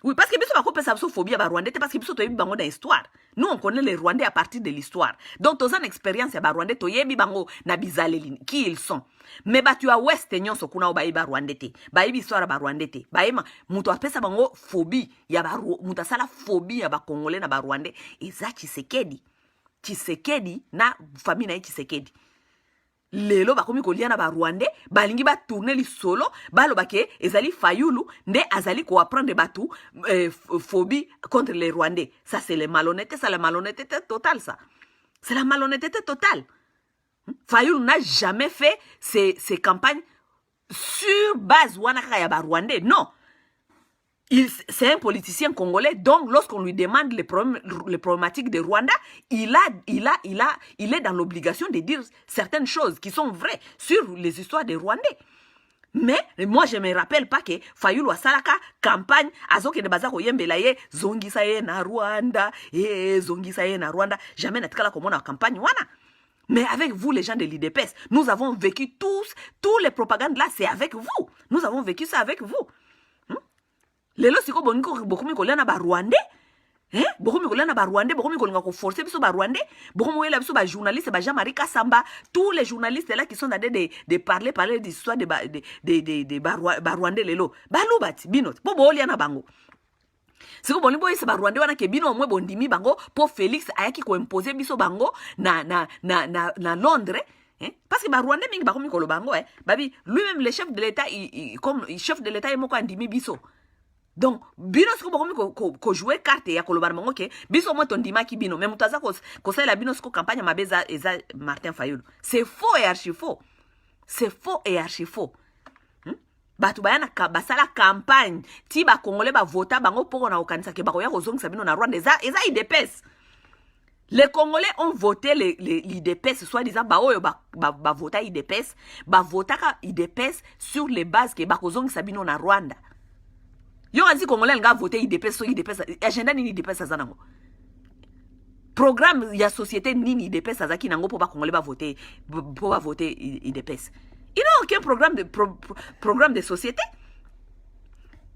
Oui, parce que biso bako pesa phobie à Rwandais, parce que biso toyebi bango dans l'histoire. Nous, on connaît les Rwandais à partir de l'histoire. Donc, tous en expérience à Rwandais, toyebi bango na bizaleli, qui ils sont. Mais tu as ouest nyonso kuna obayiba Rwandais te. Bayibi histoire ba Rwandais te. Bayema muto apesa bango phobie ya ba muto sala phobie ya ba Congolais na ba Rwandais. Eza Tshisekedi. Tshisekedi na famille na Tshisekedi. Lelo bakomi kolia na ba Rwandais balingi ba tourner li solo baloba ke ezali Fayulu nde azali ko apprendre batu phobie contre les Rwandais. Ça c'est la malhonnêteté totale ça. C'est la malhonnêteté totale. Fayulu n'a jamais fait ces campagnes sur base wanaka ya ba Rwandais. Non. C'est un politicien congolais, donc lorsqu'on lui demande les problématiques de Rwanda, il est dans l'obligation de dire certaines choses qui sont vraies sur les histoires des Rwandais. Mais moi je me rappelle pas que Fayulu asalaka campagne azoke de bazako yembela ye zongisa ye na Rwanda, zongisa ye na Rwanda, jamais natikala komona campagne wana. Mais avec vous, les gens de l'IDPS, nous avons vécu tous les propagandes là, c'est avec vous. Nous avons vécu ça avec vous. Lelo siko boniko bokomi kolana ba Rwandais, bokomi kolana ba Rwandais, bokomi kolinga ko forcer biso ba Rwandais, bokomi wela biso ba journalistes, ba Jean-Marie Kasamba, tous les journalistes là qui sont en train de parler d'histoire de ba Rwandais lelo. Ba lubati binot, po bolia na bango. Siko boni boy se ba Rwandais wana ke bino mwe bondimi bango po Félix ayaki ko imposer biso bango na Londres. Parce que ba Rwandais mingi bakomi kolo bango babi lui-même le chef de l'État comme chef de l'État moko andimi biso. Donc bino siko bokomi ko jouer carte ya koloba bango ke biso mo tondima ki bino mais mutaza ko sala bino siko campagne mabeza eza Martin Fayulu. C'est faux et archi faux. C'est faux et archi faux. Batu bayana basala campagne ti ba congolais ba vota bango poko na okanisa ke bakoya kozongisa bino na Rwanda eza IDPS. Les Congolais ont voté l'IDPS, soit-disant, ba vota IDPS, ba vota IDPS sur les bases que bakozong sabino na Rwanda. Yo anzi Congolais nga voté IDPS, so IDPS, agenda ni IDPS azanango. Programme ya société ni IDPS azaki nango po ba Congolais ba voter IDPS. Il n'a aucun programme de société.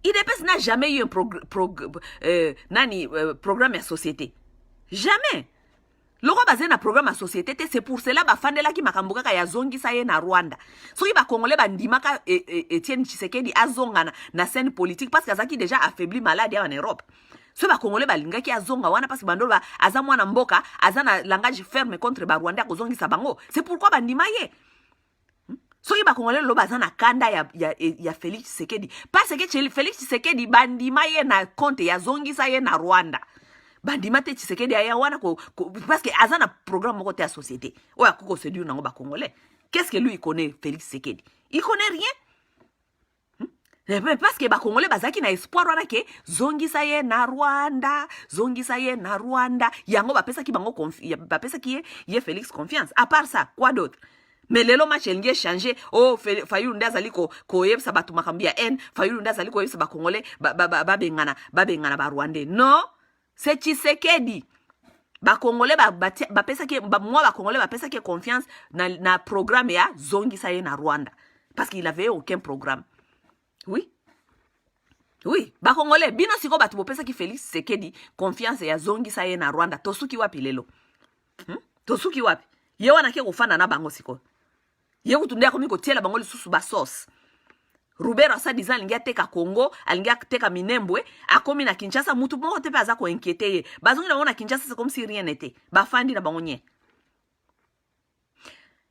IDPS n'a jamais eu un programme de société. Jamais. Loko basé na programme à société, c'est pour cela ba fandela ki makambuka ka ya zongi sa ye na Rwanda. So ki ba Congolais ba ndimaka Etienne Tshisekedi azonga na scène politique parce qu'azaki déjà affaibli malade en Europe. So ba Congolais ba linga ki azonga wana parce que bandolo ba azamwa na mboka azana langage ferme contre ba Rwanda ko zongi sa bango. C'est pourquoi ba ndima ye. So ki ba Congolais lo bazana kanda ya Félix Tshisekedi parce que Félix Tshisekedi bandima ye na compte ya zongi sa ye na Rwanda. Bandima te Tshisekedi aya wana parce que azana programme moko te à société. Oya koko séduire nango ba Congolais. Qu'est-ce que lui il connaît Félix Tshisekedi? Il connaît rien. Parce que ba Congolais bazaki na espoir wana ke zongisa ye na Rwanda, zongisa ye na Rwanda. Yango ba pesa ki bango ba pesa ki ye Félix confiance. À part ça, quoi d'autre? Mais lelo match elingi changer Fayulu ndazali ko yebisa batu makambia Fayulu ndazali ko yebisa ba Congolais ba bengana ba Rwandais. Non. C'est Tshisekedi. Ba Congolais ba pesa ki moi ba Congolais ba pesa ki confiance na programme ya zongisa ye na Rwanda parce qu'il avait aucun programme. Oui. Oui, ba Congolais bino siko batu bo pesa ki Félix Tshisekedi confiance ya zongisa ye na Rwanda tosuki wapi lelo. Tosuki wapi? Ye wana ke kufana na bango siko. Ye kutundia komi ko tiela bango lisusu ba sauce. Rubero asa dizan alingia teka Congo, alingia teka Minembwe, akomi na Kinshasa, mutu moko tepe aza ko inquiété ye. Bazongi na na Kinshasa, c'est comme si rien n'était. Bafandi na bangonye.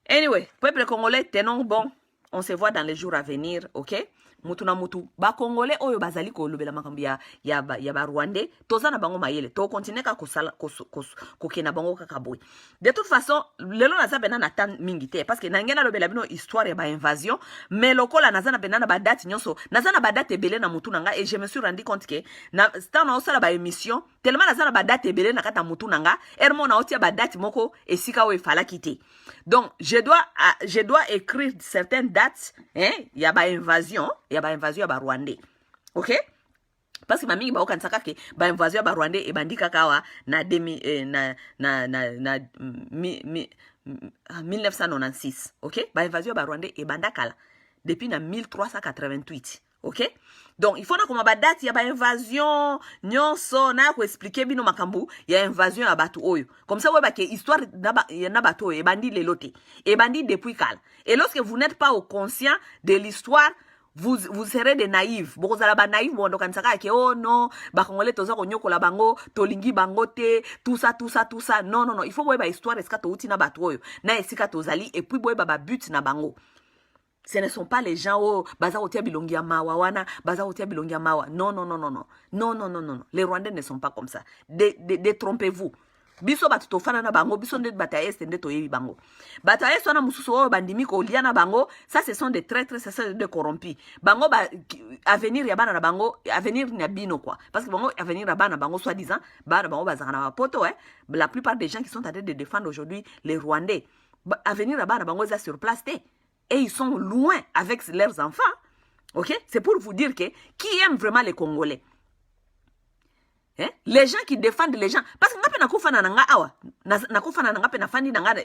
Anyway, peuple congolais, tenons bon. On se voit dans les jours à venir, ok? Mutu na mutu. Ba Congolais, oyo bazali ko lobela makambi ya ba Rwandais. Toza na bango mayele. To continue ka kokena bango kakaboy. De toute façon, lelo na za bena na tan mingite. Parce que nangena lobela bino histoire ya ba invasion. Mais lokola na za na bena na ba date nyonso. Na za na ba date ebele na mutu nanga. Et je me suis rendu compte que na sta na osala ba émission. Tellement na za na ba date ebele na kata mutu nanga. Ermo na otia ba date moko esika we fala kite. Donc, je dois écrire certaines dates, il y a ba invasion ya ba Rwandais. OK? Parce que mami ba okansaka ke ba invasion ba Rwandais e bandika kawa na 1996. OK? Ba invasion ba Rwandais e bandakala depuis na 1388. OK? Donc, il faut na koma ba date ya ba invasion nyonso na ko expliquer bino makambu ya invasion ya batu oyo. Comme ça, ouais, bah, que histoire na batu oyo, e bandi lelote. E bandi depuis kala. Et lorsque vous n'êtes pas au conscient de l'histoire, vous serez des naïfs. Bon, vous allez ba naïfs, bon, donc, que, oh non, ba Congolais, toza konyoko la bango, tolingi bangote, tout ça. Non. Il faut, ouais, ba histoire, eska to uti na batu oyo. Na esika tozali, et puis, ouais, ba but na bango. Ce ne sont pas les gens oh baza otia bilongi ya mawa wana baza otia bilongi ya mawa. Non. Les Rwandais ne sont pas comme ça. Détrompez-vous. biso bato tofana na bango biso nde bato ya este nde toyebi bango bato ya este wana mosusu oyo bandimi kolia na bango ça ce sont des traîtres, ce sont des corrompus bango avenir ya bana na bango avenir na bino quoi parce que bango avenir ya bana na bango soi-disant bana bango bazaka na bapoto la plupart des gens qui sont en train de défendre aujourd'hui les Rwandais avenir ya bana bango eza sur place te et ils sont loin avec leurs enfants. Ok, c'est pour vous dire que qui aime vraiment les Congolais. Hein? Les gens qui défendent les gens. Parce que je suis na nga awa. Na pe na fandi na nga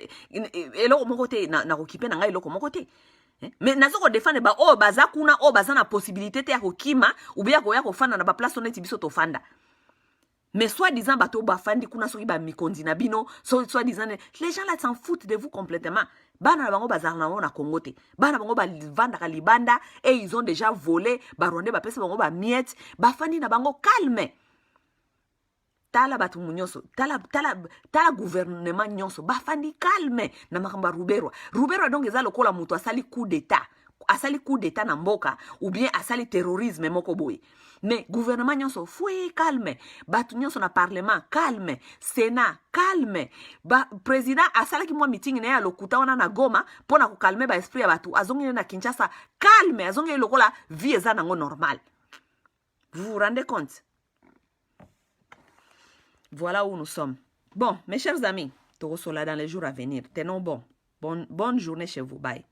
eloko moko te na kokipe na nga eloko moko te. Mais nazo ko défendre ba o baza kuna o baza na possibilité te ya kokima ou bien ko ya ko fanda na ba place oneti biso to fanda. Mais soi-disant bato ba fandi kuna soki ba mikondi na bino, soi-disant les gens là s'en foutent de vous complètement. Bana bango bazar na na Congo te. Bana bango ba vanda ka libanda et ils ont déjà volé, ba Rwandais ba pesa bango ba miette, ba fandi na bango calme. Tala batu nyonso, tala gouvernement nyonso, ba fandi calme na makamba Rubero. Rubero donc eza lokola muto asali coup d'état. Asali coup d'état na mboka ou bien asali terrorisme moko boy. Mais gouvernement nyonso foué calme, batu nyonso na parlement calme, sénat calme, ba président asala ki mwa meeting na ya lokuta wana na Goma pona ko calmer ba esprit ya batu azongi na Kinshasa calme, azongi lokola vie eza nango normal. Vous vous rendez compte? Voilà où nous sommes. Bon, mes chers amis, Torosola dans les jours à venir. Tenons bon. Bonne journée chez vous. Bye.